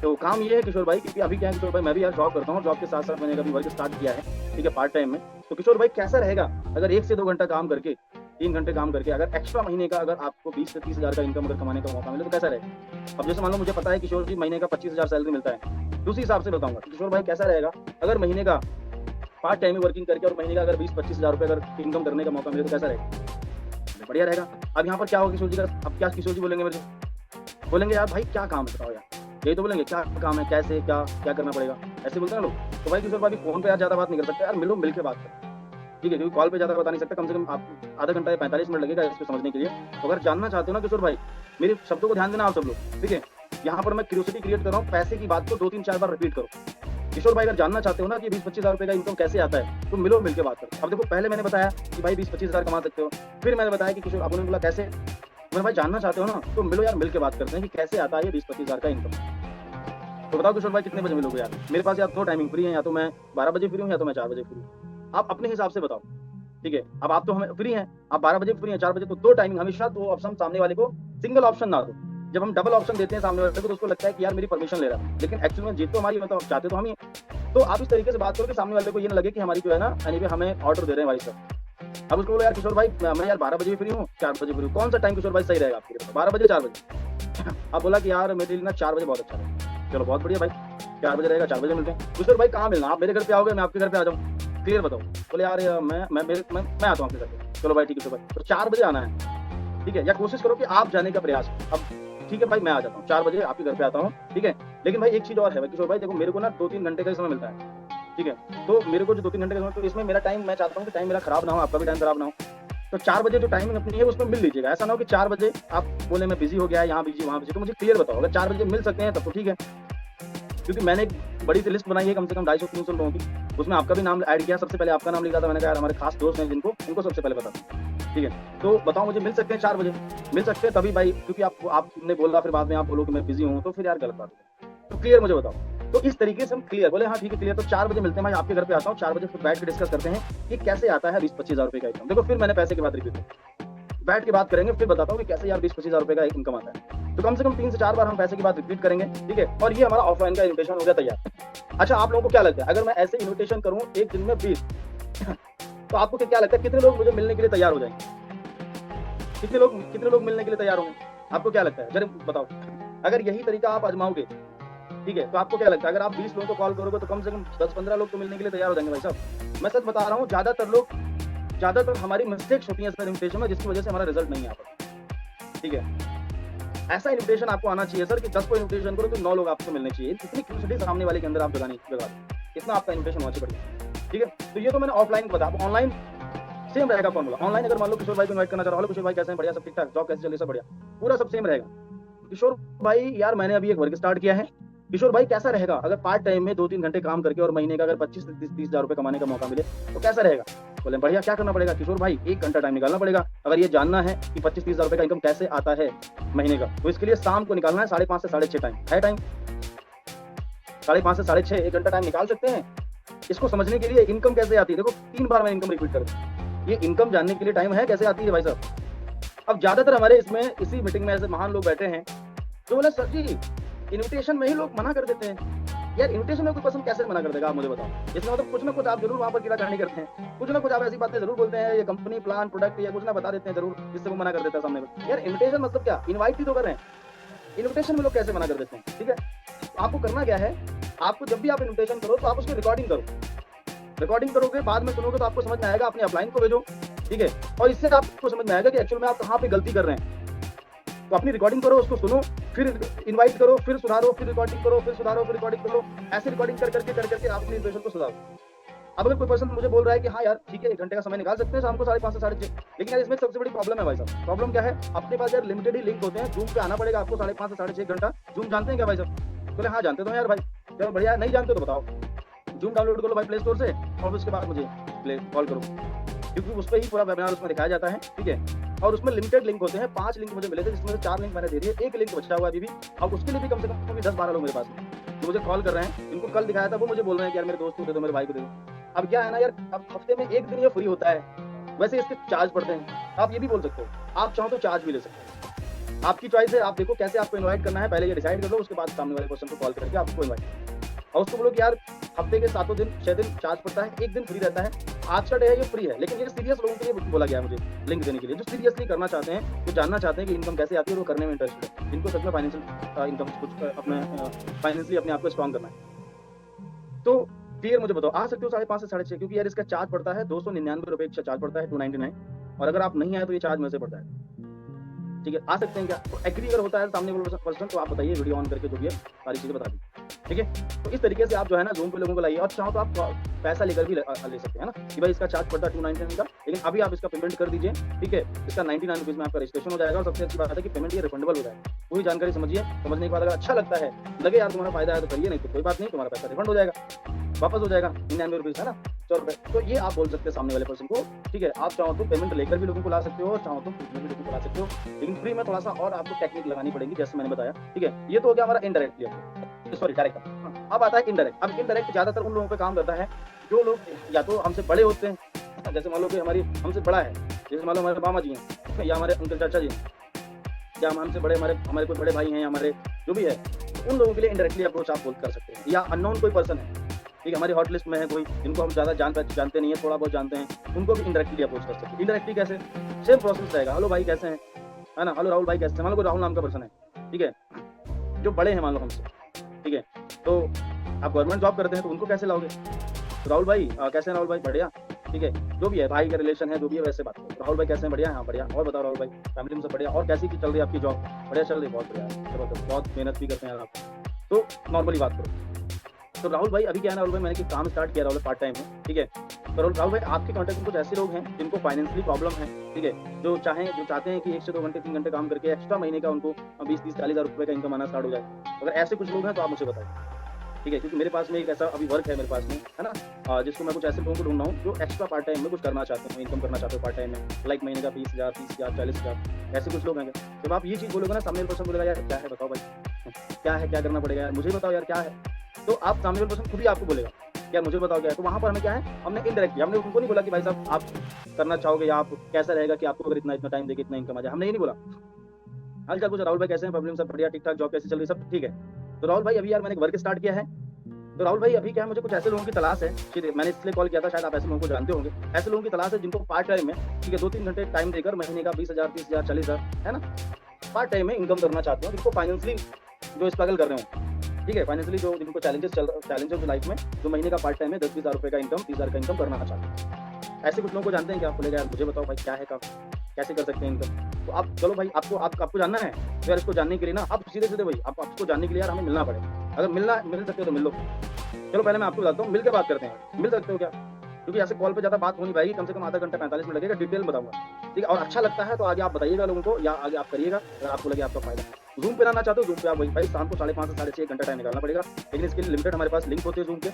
तो काम ये है किशोर भाई, क्योंकि अभी क्या है किशोर भाई, मैं भी यार जॉब करता हूँ, जॉब के साथ साथ मैंने अभी वर्क स्टार्ट किया है, ठीक है, पार्ट टाइम में। तो किशोर भाई कैसा रहेगा अगर 1 से 2 घंटा काम करके, 3 घंटे काम करके अगर एक्स्ट्रा महीने का अगर आपको 20 से 30 हज़ार का इनकम अगर कमाने का मौका मिले तो कैसा रहेगा? अब जैसे मान लो मुझे पता है किशोर जी महीने का 25,000 सैलरी मिलता है, तो उसी हिसाब से बताऊंगा किशोर भाई कैसा रहेगा अगर महीने का पार्ट टाइम में वर्किंग करके और महीने का अगर 20-25 हज़ार रुपये अगर इनकम करने का मौका मिले तो कैसा रहेगा? बढ़िया रहेगा। अब यहाँ पर क्या होगा किशोर जी का, अब क्या किशोर जी बोलेंगे मेरे से? बोलेंगे यार भाई क्या काम है बताओ यार, यही तो बोलेंगे क्या काम है, कैसे क्या क्या करना पड़ेगा, ऐसे बोलते हैं ना लोग। तो भाई किशोर भाई फोन पे यार ज्यादा बात नहीं कर सकते यार, मिलो मिल के बात करो, ठीक है, क्योंकि कॉल पे ज्यादा बता नहीं सकते, कम से कम आप आधा घंटा या 45 मिनट लगेगा इसको समझने के लिए। तो अगर जानना चाहते हो ना किशोर भाई, मेरे शब्दों को ध्यान देना आप सब लोग, ठीक है, यहाँ पर मैं क्यूरियोसिटी क्रिएट कर रहा हूँ, पैसे की बात को 2-3-4 बार रिपीट करो। किशोर भाई अगर जानना चाहते हो ना कि 20-25 हज़ार रुपए का इनकम कैसे आता है, तो मिलो मिलकर बात करो। अब देखो पहले मैंने बताया कि भाई 20-25 हज़ार कमा सकते हो, फिर मैंने बताया कि किशोर, आपने बोला कैसे, मैंने भाई जानना चाहते हो ना तो मिलो यार, मिलकर बात करते हैं कि कैसे आता है ये 20-25 हज़ार का इनकम। तो बताओ किशोर भाई कितने बजे मिलोगे यार? मेरे पास यार 2 टाइमिंग फ्री है, या तो मैं 12 बजे फ्री हूँ या तो मैं 4 बजे फ्री हूँ, आप अपने हिसाब से बताओ, ठीक है। अब आप तो हमें फ्री हैं, आप 12 बजे फ्री हैं, 4 बजे, तो 2 टाइमिंग, हमेशा 2 ऑप्शन सामने वाले को सिंगल ऑप्शन ना दो। जब हम डबल ऑप्शन देते हैं सामने वाले को तो उसको लगता है कि यार मेरी परमिशन ले रहा है, लेकिन एक्चुअली में जीत तो हमारी, मतलब चाहते तो हम ही। तो आप इस तरीके से बात करो कि सामने वाले को ये ना लगे कि हमारी जो है ना यानी कि हमें ऑर्डर दे रहे हैं भाई साहब। अब उसको बोलो यार किशोर भाई मैं यार 12 बजे फ्री हूँ, 4 बजे फ्री हूँ, कौन सा टाइम किशोर भाई सही रहेगा आपके लिए? 12 बजे 4 बजे? आप बोला कि यार मेरे लिए ना 4 बजे बहुत अच्छा रहेगा, चलो बहुत बढ़िया भाई, 4 बजे रहेगा, 4 बजे मिलते हैं। किशोर भाई कहाँ मिलना? आप मेरे घर पे आओगे, मैं आपके घर पे आ जाऊँ, क्लियर बताओ। बोले यार मैं आता हूँ आपके घर पे, चलो भाई ठीक है किशोर भाई, तो 4 बजे आना है, ठीक है, या कोशिश करो कि आप जाने का प्रयास। अब ठीक है भाई मैं आ जाता हूँ, 4 बजे आपके घर पे आता हूँ, ठीक है। लेकिन भाई एक चीज और है भाई किशोर भाई, देखो मेरे को ना 2-3 घंटे का ही समय मिलता है, ठीक है, तो मेरे को जो 2-3 घंटे का समय, तो इसमें मेरा टाइम, मैं चाहता हूँ कि टाइम मेरा खराब ना हो, आपका भी टाइम खराब ना हो। तो 4 बजे जो टाइमिंग अपनी है उसमें मिल लीजिएगा, ऐसा ना हो कि 4 बजे आप बोले मैं बिजी हो गया है, यहाँ बिजी वहाँ बिजी। तो मुझे क्लियर बताओ, अगर 4 बजे मिल सकते हैं तब तो ठीक है, क्योंकि मैंने एक बड़ी सी लिस्ट बनाई है कम से कम 250-300 लोगों की, उसमें आपका भी नाम ऐड किया, सबसे पहले आपका नाम लिखा था मैंने कहा यार हमारे खास दोस्त हैं जिनको, उनको सबसे पहले बता, ठीक है। तो बताओ मुझे मिल सकते हैं 4 बजे? मिल सकते हैं तभी भाई, क्योंकि आपने बोला फिर बाद में आप बोलो कि मैं बिजी हूँ, तो फिर यार गलत बात है। तो क्लियर मुझे बताओ। तो इस तरीके से हम क्लियर बोले, हाँ ठीक है क्लियर, तो 4 बजे मिलते हैं भाई, आपके घर पे आता हूँ, 4 बजे फिर बैठ के डिस्कस करते हैं कि कैसे आता है 20-25 हज़ार रुपए का इनकम। देखो फिर मैंने पैसे की बात रिपीट बैठ के बात करेंगे, फिर बताता हूँ कि कैसे यार 20-25 हज़ार रुपए का इनकम आता है। तो कम से कम 3 से 4 बार हम पैसे की बात रिपीट करेंगे, ठीक है, और ये हमारा ऑफलाइन का इन्विटेशन हो गया तैयार। अच्छा आप लोगों को क्या लगता है अगर मैं ऐसे इन्विटेशन करूँ एक दिन में 20 तो आपको क्या लगता है कितने लोग मुझे मिलने के लिए तैयार हो जाएंगे? कितने लोग मिलने के लिए तैयार होंगे? आपको क्या लगता है जरा बताओ। अगर यही तरीका आप आजमाओगे, ठीक है, तो आपको क्या लगता है अगर आप 20 लोगों को कॉल करोगे तो कम से कम 10-15 लोग तो मिलने के लिए तैयार हो जाएंगे भाई साहब। मैं सच बता रहा हूँ, ज्यादातर हमारी मिस्टेक्स होती हैं सर इन्विटेशन में, जिसकी वजह से हमारा रिजल्ट नहीं आता, ठीक है। ऐसा इन्विटेशन आपको आना चाहिए सर कि 10 को इन्विटेशन करो तो 9 लोग आपको मिलने चाहिए, इतनी क्यूरियोसिटी सामने वाले के अंदर आप जगा इतना आपका इन्विटेशन होना चाहिए, ठीक है। तो ये तो मैंने ऑफलाइन बताया, ऑनलाइन सेम रहेगा फॉर्मूला। ऑनलाइन अगर मान लो किशोर भाई को इनवाइट करना चाह रहा हूँ, किशोर भाई कैसे हैं, बढ़िया सब ठीक ठाक, जॉब कैसे चल रही है, सब बढ़िया, पूरा सब सेम रहेगा। किशोर भाई यार मैंने अभी एक वर्क स्टार्ट किया है, किशोर भाई कैसा रहेगा अगर पार्ट टाइम में 2-3 घंटे काम करके और महीने का अगर 25 से 30 हज़ार रुपए कमाने का मौका मिले तो कैसा रहेगा? बोले बढ़िया, क्या करना पड़ेगा किशोर भाई? 1 घंटा टाइम निकालना पड़ेगा अगर ये जानना है कि 25-30 हज़ार रुपए का इनकम कैसे आता है महीने का। तो इसके लिए शाम को निकालना है 5:30 से 6:30 टाइम है, टाइम 5:30 से 6:30 1 घंटा टाइम निकाल सकते हैं इसको समझने के लिए इनकम कैसे आती है। देखो 3 बार मैं इनकम रिपीट कर दूं, ये इनकम जानने के लिए टाइम है कैसे आती है भाई साहब। अब ज्यादातर हमारे इसमें इसी मीटिंग में ऐसे महान लोग बैठे हैं जो बोले सर जी इन्विटेशन में ही लोग मना कर देते हैं। यार इन्विटेशन में कोई पर्सन कैसे मना कर देगा आप मुझे बताओ। इसमें मतलब कुछ ना कुछ आप जरूर वहां पर कीड़ाकरनी करते हैं, कुछ ना कुछ आप ऐसी बातें जरूर बोलते हैं, ये कंपनी प्लान प्रोडक्ट या कुछ ना बता देते हैं जरूर, जिससे वो मना कर देता है सामने में। यार इन्विटेशन मतलब क्या? इन्वाइट ही तो कर रहे हैं, इन्विटेशन में लोग कैसे मना कर देते हैं? ठीक है, आपको करना क्या है, आपको जब भी आप इन्विटेशन करो तो आप उसकी रिकॉर्डिंग करो, रिकॉर्डिंग करोगे बाद में सुनोगे तो आपको समझ में आएगा, अपने अपलाइन को भेजो, ठीक है, और इससे आपको समझ में आएगा कि एक्चुअल में आप कहाँ पे गलती कर रहे हैं। तो अपनी रिकॉर्डिंग करो, उसको सुनो, फिर इनवाइट करो, फिर सुधारो, फिर रिकॉर्डिंग करो, फिर सुधारो, फिर रिकॉर्डिंग करो, ऐसे रिकॉर्डिंग कर करके आप अपनी इन्विटेशन को सुधारो। अब अगर कोई पर्सन मुझे बोल रहा है कि हाँ यार ठीक है 1 घंटे का समय निकाल सकते हैं शाम को 5:30 से 6:30, लेकिन यार इसमें सबसे बड़ी प्रॉब्लम है भाई साहब। प्रॉब्लम क्या है, अपने पास यार लिमिटेड ही लिंक होते हैं, जूम पे आना पड़ेगा आपको 5:30 से 6:30 घंटा। जूम जानते हैं क्या भाई साहब? बोले हाँ जानते तो यार भाई, चलो बढ़िया, नहीं जानते तो बताओ। जूम डाउनलोड करो भाई प्ले स्टोर से और उसके बाद मुझे कॉल करो, क्योंकि उस पर ही पूरा वेबिनार उसमें दिखाया जाता है, ठीक है। और उसमें लिमिटेड लिंक होते हैं, 5 लिंक मुझे मिले थे जिसमें से 4 लिंक मैंने दे दिए, 1 लिंक बचा हुआ अभी भी। अब उसके लिए भी कम से कम 10-12 लोग मेरे पास हैं जो मुझे कॉल कर रहे हैं, इनको कल दिखाया था, वो मुझे बोल रहे हैं कि यार मेरे दोस्त को दे दो, मेरे भाई को दे दो। अब क्या है ना यार, अब हफ्ते में 1 दिन ये फ्री होता है, वैसे इसके चार्ज पड़ते हैं, आप ये भी बोल सकते हो, आप चाहो तो चार्ज भी ले सकते हो, आपकी चॉइस है, आप देखो कैसे आपको इनवाइट करना है, पहले ये डिसाइड कर लो, उसके बाद सामने वाले पर्सन को कॉल करके आपको इनवाइट और उसको बोलो कि यार हफ्ते के 7 दिन 6 दिन चार्ज पड़ता है, 1 दिन फ्री रहता है, आज का डे है ये फ्री है, लेकिन ये सीरियस लोगों के लिए बोला गया है मुझे लिंक देने के लिए, जो सीरियसली करना चाहते हैं, जो जानना चाहते हैं कि इनकम कैसे आती है और वो करने में इंटरेस्टेड है, जिनको सच में फाइनेंशियल इनकम कुछ अपने फाइनेंशियली अपने आप को स्ट्रॉन्ग करना है। तो क्लियर मुझे बताओ, आ सकते हो 5.5 से 6.5, क्योंकि यार इसका चार्ज पड़ता है 299 रुपए का चार्ज पड़ता है, 299, और अगर आप नहीं आए तो ये चार्ज मेरे से पड़ता है। ठीक है, आ सकते हैं क्या? तो एग्री अगर होता है सामने वाला पर्सन तो आप बताइए, वीडियो ऑन करके जो भी है सारी चीजें बता दी। ठीक है, तो इस तरीके से आप जो है ना जूम पे लोगों को लाइए, और चाहो तो आप पैसा लेकर भी ले सकते हैं ना, कि भाई इसका चार्ज पड़ता है 299 का, लेकिन अभी आप इसका पेमेंट कर दीजिए। ठीक है, इसका 99 रुपीज में आपका रजिस्ट्रेशन हो जाएगा, और सबसे अच्छी बात है कि पेमेंट ये रिफंडेबल हो जाएगा। पूरी जानकारी समझिए, समझने के बाद अगर अच्छा लगता है, लगे यार तुम्हारा फायदा है तो करिए, नहीं तो कोई बात नहीं, तुम्हारा पैसा रिफंड हो जाएगा, वापस हो जाएगा 99 रुपीज, है ना, 100 रुपए। तो ये आप बोल सकते हैं सामने वाले पर्सन को। ठीक है, आप चाहो तो पेमेंट लेकर भी लोगों को ला सकते हो, चाहो तो फ्री में भी लोगों को ला सकते हो, लेकिन फ्री में थोड़ा सा और आपको टेक्निक लगानी पड़ेगी, जैसे मैंने बताया। ठीक है, ये तो हो गया हमारा इनडायरेक्ट, सॉरी डायरेक्ट। अब आता है इनडायरेक्ट। अब इनडायरेक्ट ज्यादातर उन लोगों पे काम करता है जो लोग या तो हमसे बड़े होते हैं, जैसे मान लो कि हमारी हमसे बड़ा है, जैसे मान लो हमारे मामा जी हैं या हमारे अंकल चाचा जी हैं, या हमसे बड़े हमारे कोई बड़े भाई हैं या हमारे जो भी है, तो उन लोगों के लिए इनडायरेक्टली अप्रोच आप कर सकते हैं। या अननोन कोई पर्सन है, ठीक है, हमारी हॉट लिस्ट में है कोई, जिनको हम ज्यादा जानते नहीं है, थोड़ा बहुत जानते हैं, उनको भी इनडायरेक्टली अप्रोच कर सकते हैं। इनडायरेक्टली कैसे? सेम प्रोसेस रहेगा, हेलो भाई कैसे हैं, है ना, हेलो राहुल भाई कैसे हैं, मान लो कोई राहुल नाम का पर्सन है, ठीक है, जो बड़े हैं मान लो हमसे, ठीक है, तो आप गवर्नमेंट जॉब करते हैं तो उनको कैसे लाओगे? तो राहुल भाई कैसे हैं राहुल भाई, बढ़िया, ठीक है, जो भी है भाई का रिलेशन है, जो भी है वैसे बात करो। राहुल भाई कैसे हैं, बढ़िया, हाँ बढ़िया, और बताओ राहुल भाई फैमिली में सब बढ़िया, और कैसी चल रही है आपकी जॉब? बढ़िया चल रही है, बहुत बढ़िया, जबरदस्त, बहुत मेहनत भी करते हैं आप, तो नॉर्मली बात करो। तो राहुल भाई अभी क्या है ना, राहुल भाई मैंने काम स्टार्ट किया राहुल पार्ट टाइम में, ठीक है, तो राहुल भाई आपके कॉन्टेक्ट में कुछ ऐसे लोग हैं जिनको फाइनेंशियली प्रॉब्लम है, ठीक है, जो चाहते हैं कि 1 से 2 घंटे 3 घंटे काम करके एक्स्ट्रा महीने का उनको 20-30-40 हज़ार रुपए का इनकम आना स्टार्ट हो जाए। अगर ऐसे कुछ लोग हैं तो आप मुझे बताइए, ठीक है, क्योंकि मेरे पास में एक ऐसा अभी वर्क है मेरे पास में, है ना, जिसको मैं कुछ ऐसे लोगों को ढूंढ रहा हूँ जो एक्स्ट्रा पार्ट टाइम में कुछ करना चाहते हैं, इनकम करना चाहते हो पार्ट टाइम में, लाइक महीने का 20,000 30,000 40,000, ऐसे कुछ लोग हैं। जब आप ये चीज़ बोलोगे ना, सामने वाला पर्सन बोलेगा यार क्या है बताओ भाई, क्या है, क्या करना पड़ेगा यार, मुझे बताओ यार क्या है, तो आप सामने वाला पर्सन खुद ही आपको बोलेगा यार मुझे बताओ क्या है। तो वहाँ पर हमें क्या है, हमने इनडायरेक्टली, हमने उनको नहीं बोला कि भाई साहब आप करना चाहोगे या आप कैसा रहेगा कि आपको अगर इतना टाइम देके इतना इनकम आ जाए, हमने ये नहीं बोला। हाल चाल कुछ राहुल भाई कैसे हैं, प्रॉब्लम सब बढ़िया, ठीक ठाक, जॉब कैसी चल रही है, सब ठीक है। तो राहुल भाई अभी यार मैंने वर्क स्टार्ट किया है, तो राहुल भाई अभी क्या है, मुझे कुछ ऐसे लोगों की तलाश है, मैंने इसलिए कॉल किया था, शायद आप ऐसे लोगों को जानते होंगे, ऐसे लोगों की तलाश है जिनको पार्ट टाइम में, ठीक है, 2-3 घंटे टाइम देकर महीने का 20,000 30,000 40,000, है ना, पार्ट टाइम में इनकम करना चाहते हो, जिनको फाइनेंशियली जो स्ट्रगल कर रहे हो, ठीक है, फाइनेंशियली जो जिनको चैलेंजेस लाइफ में, जो महीने का पार्ट टाइम में 10-20 हज़ार रुपए का इनकम 30,000 का इनकम करना चाहते हैं, ऐसे कुछ लोगों को जानते हैं क्या? आप बोलेगा यार मुझे बताओ भाई क्या है काम, कैसे कर सकते हैं इनकम? तो आप चलो भाई आपको जानना है, तो यार इसको जानने के लिए ना आप सीधे भाई आपको जानने के लिए यार हमें मिलना पड़ेगा। अगर मिल सकते हो तो मिल लो। चलो पहले मैं आपको बताता हूँ, मिल के बात करते हैं, मिल सकते हो क्या? क्योंकि ऐसे कॉल पे ज्यादा बात हो नहीं पाएगी, कम से कम आधा घंटा 45 मिनट लगेगा, डिटेल बताऊंगा, ठीक है, और अच्छा लगता है तो आगे आप बताइएगा लोगों को, या आगे आप करिएगा अगर आपको लगे आपका फायदा। जूम पे लाना चाहते हो, जूम पे आप वही भाई शाम को 5:30 से 6:30 1 घंटा टाइम निकालना पड़ेगा, लेकिन इसके लिए लिमिटेड हमारे पास लिंक होते हैं जूम के,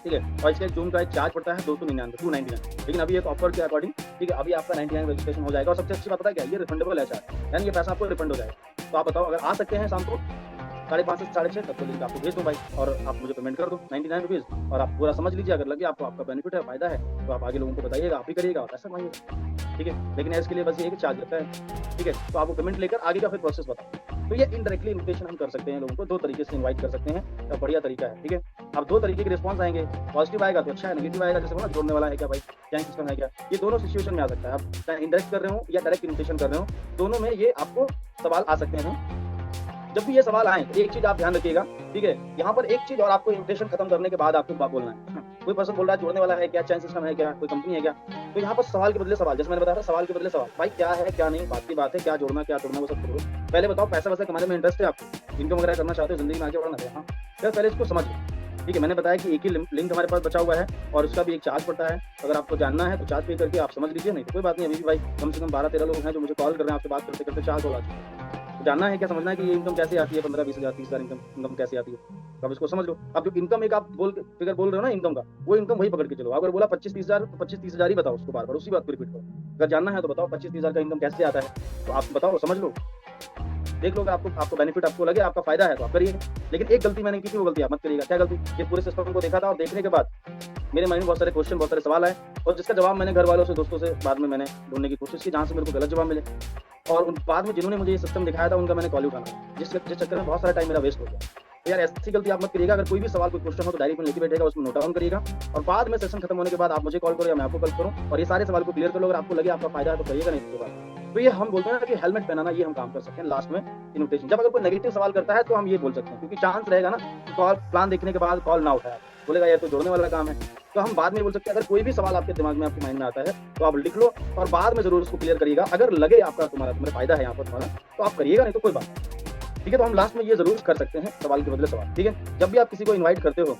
ठीक है, और इसका जूम का एक चार्ज पड़ता है 299, लेकिन अभी एक ऑफर के अकॉर्डिंग, ठीक है, अभी आपका 99 रजिस्ट्रेशन हो जाएगा, और सबसे अच्छी बात पता है क्या, ये रिफंडेबल है चार्ज, यानी ये पैसा आपको रिफंड हो जाएगा। तो आप बताओ अगर आ सकते हैं शाम को 5:30 से 6:30, तब तो लिंक आपको भेज दो भाई, और आप मुझे पेमेंट कर दो 99 रुपीज़, और आप पूरा समझ लीजिए, अगर लगे आपको आपका बेनिफिट है, फायदा है, तो आप आगे लोगों को बताइएगा, आप ही करिएगा और पैसा कमाइएगा, ठीक है, लेकिन इसके लिए बस ये चार्ज लगता है, ठीक है, तो आपको पेमेंट लेकर आगे का फिर प्रोसेस बताओ। तो ये इनडायरेक्टली इन्विटेशन हम कर सकते हैं लोगों को, 2 तरीके से इनवाइट कर सकते हैं, तो बढ़िया तरीका है, ठीक है। अब 2 तरीके के रिस्पॉन्स आएंगे, पॉजिटिव आएगा तो अच्छा है, नेगेटिव आएगा जैसे बोला जोड़ने वाला है क्या भाई, गैंग सिस्टम है क्या, ये दोनों सिचुएशन में आ सकता है। आप चाहे इनडायरेक्ट कर रहे हो या डायरेक्ट इन्विटेशन कर रहे हो, दोनों में ये आपको सवाल आ सकते हैं। जब भी ये सवाल आए, एक चीज आप ध्यान रखिएगा, ठीक है, यहाँ पर एक चीज और, आपको इन्विटेशन खत्म करने के बाद आपको बोलना है। कोई पर्सन बोल रहा है जोड़ने वाला है क्या, चैन सिस्टम है क्या, कोई कंपनी है क्या, तो यहाँ पर सवाल के बदले सवाल, जैसे मैंने बताया था, सवाल के बदले सवाल, भाई क्या है क्या नहीं, बात की बात है, क्या जोड़ना क्या तोड़ना वो सब करो। पहले बताओ पैसा वैसा कमाने में इंटरेस्ट है आपको, इनकम वगैरह करना चाहते हो, जिंदगी में आगे बढ़ना है, हाँ, फिर पहले इसको समझ लो, ठीक है। मैंने बताया कि एक ही लिंक हमारे पास बचा हुआ है, और उसका भी एक चार्ज पड़ता है, अगर आपको जानना है तो चार्ज पे करके आप समझ लीजिए, नहीं तो कोई बात नहीं। अभी भी भाई कम से कम 12-13 लोग हैं जो मुझे कॉल कर रहे हैं, आपसे बात करते करते 4 कॉल आ चुके हैं। जानना है क्या, समझना है कि ये इनकम कैसे आती है, 15-20 हज़ार 30 हज़ार इनकम कैसे आती है, तो आप इसको समझ लो। अब जो इनकम एक आप फिगर बोल रहे हो ना इनकम का, वो इनकम वही पकड़ के चलो। अगर बोला 25-30 हज़ार तो 25-30 हज़ार ही बताओ, उसको बार बार उसी बात को रिपीट करो। अगर जानना है तो बताओ 25-30 हज़ार का इनकम कैसे आता है, तो आप बताओ, समझ लो, देख लो, आपको बेनिफिट आपको लगे, आपका फायदा है तो आप करिए। लेकिन एक गलती मैंने की थी, वो गलती आप मत करिएगा। क्या गलती? ये पूरे सिस्टम को देखा था और देखने के बाद मेरे माइंड में बहुत सारे क्वेश्चन, बहुत सारे सवाल आए, और जिसका जवाब मैंने घर वालों से, दोस्तों से बाद में मैंने ढूँढने की कोशिश की, जहाँ से मेरे को गलत जवाब मिले। और उन बाद में जिन्होंने मुझे ये सिस्टम दिखाया था, उनका मैंने कॉल ही उठाना था, जिस चक्कर में बहुत सारा टाइम मेरा वेस्ट हो गया। तो यार ऐसी गलती आप मत करिएगा। अगर कोई भी सवाल, कोई क्वेश्चन हो तो डायरी में लेके बैठेगा, उसमें नोट डाउन करिएगा और बाद में सेशन खत्म होने के बाद आप मुझे कॉल करो या मैं आपको कॉल करूँ और ये सारे सवाल को क्लियर कर लो। अगर आपको लगे आपका फायदा है तो करिएगा, नहीं तो बात। तो ये हम बोलते हैं ना कि हेलमेट पहनाना, ये हम काम कर सकते हैं लास्ट में इन्विटेशन। जब अगर कोई नेगेटिव सवाल करता है तो हम ये बोल सकते हैं, क्योंकि चांस रहेगा ना कि कॉल प्लान देखने के बाद कॉल ना उठाया, बोलेगा यार तो जोड़ने वाला काम है। तो हम बाद में बोल सकते हैं, अगर कोई भी सवाल आपके दिमाग में, आपके माइंड में आता है तो आप लिख लो और बाद में जरूर उसको क्लियर करिएगा। अगर लगे आपका तुम्हारा फायदा है यहाँ पर तुम्हारा, तो आप करिएगा, नहीं तो कोई बात नहीं। ठीक है, तो हम लास्ट में ये जरूर कर सकते हैं, सवाल के बदले सवाल। ठीक है, जब भी आप किसी को इन्वाइट करते हो,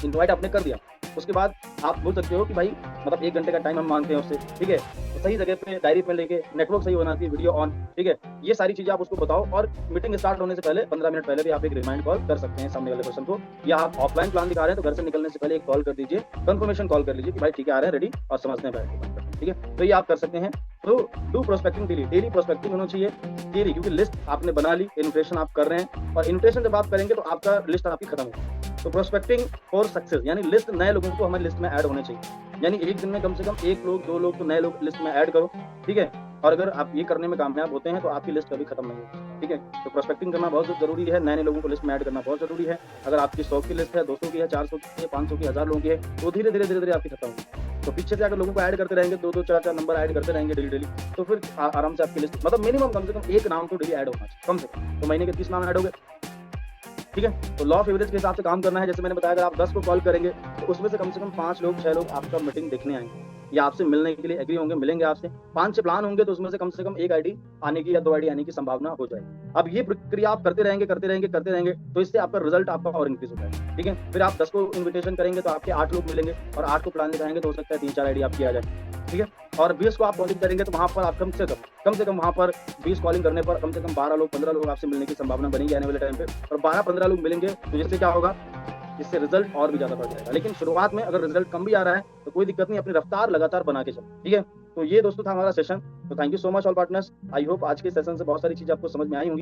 इन्वाइट आपने कर दिया, उसके बाद आप बोल सकते हो कि भाई मतलब 1 घंटे का टाइम हम मांगते हैं उससे। ठीक है, तो सही जगह पे डायरी पे लेके, नेटवर्क सही होना चाहिए, वीडियो ऑन। ठीक है, ये सारी चीजें आप उसको बताओ और मीटिंग स्टार्ट होने से पहले 15 मिनट पहले भी आप एक रिमाइंड कॉल कर सकते हैं सामने वाले पर्सन को। या आप ऑफलाइन प्लान दिखा रहे हैं तो घर से निकलने से पहले एक कॉल कर दीजिए, कंफर्मेशन कॉल कर लीजिए कि भाई ठीक है, आ रहे हैं, रेडी, और समझते हैं, बैठ के। ठीक है, तो ये आप कर सकते हैं। तो do prospecting daily, daily prospecting होना चाहिए डेली, क्योंकि लिस्ट आपने बना ली, इन्विटेशन आप कर रहे हैं और इन्विटेशन जब आप करेंगे तो आपका लिस्ट आपकी खत्म होगी। तो प्रोस्पेक्टिंग फॉर सक्सेस, यानी लिस्ट, नए लोगों को हमारी लिस्ट में ऐड होने चाहिए। यानी एक दिन में कम से कम 1 लोग, 2 लोग तो नए लोग लिस्ट में ऐड करो। ठीक है, और अगर आप ये करने में कामयाब होते हैं तो आपकी लिस्ट कभी खत्म नहीं होगी। ठीक है, तो प्रोस्पेक्टिंग करना बहुत जरूरी है, नए लोगों को लिस्ट में ऐड करना बहुत जरूरी है। अगर आपकी 100 की लिस्ट है, 200 की है, 400 की है, 500 की, 1000 लोगों की है, तो धीरे धीरे आपकी खत्म होगी। तो पीछे से अगर लोगों को ऐड करते रहेंगे, 2-2, 4-4 नंबर ऐड करते रहेंगे डेली, तो फिर आराम से आपकी लिस्ट, मतलब मिनिमम कम से कम 1 नाम तो डेली ऐड होना चाहिए, कम से कम। तो महीने के 30 नाम ऐड हो गए। ठीक है, तो लॉ ऑफ एवरेज के हिसाब से काम करना है। जैसे मैंने बताया, अगर आप 10 को कॉल करेंगे तो उसमें से कम 5 लोग, 6 लोग आपका मीटिंग देखने आएंगे या आपसे मिलने के लिए एग्री होंगे, मिलेंगे आपसे। 5 से प्लान होंगे तो उसमें से कम 1 आईडी आने की या 2 आईडी आने की संभावना हो जाएगी। अब ये प्रक्रिया आप करते रहेंगे तो इससे आपका रिजल्ट आपका और इंक्रीज हो जाएगा। ठीक है, फिर आप 10 को इन्विटेशन करेंगे तो आपके 8 लोग मिलेंगे और 8 को प्लान दिखाएंगे तो हो सकता है 3-4 आईडी आपकी आ जाए। ठीक है, और 20 को आप कॉलिंग करेंगे तो वहाँ पर आप कम से कम वहाँ पर 20 कॉलिंग करने पर कम से कम 12 लोग, 15 लोग आपसे मिलने की संभावना बनेगी आने वाले टाइम पे। और 12-15 लोग मिलेंगे तो जिससे क्या होगा, इससे रिजल्ट और भी ज्यादा बढ़ जाएगा। लेकिन शुरुआत में अगर रिजल्ट कम भी आ रहा है तो कोई दिक्कत नहीं, अपनी रफ्तार लगातार बना के चलो। ठीक है, तो ये दोस्तों था हमारा सेशन। तो thank you so much all partners. I hope आज के सेशन से बहुत सारी चीजें आपको समझ में आई होंगी।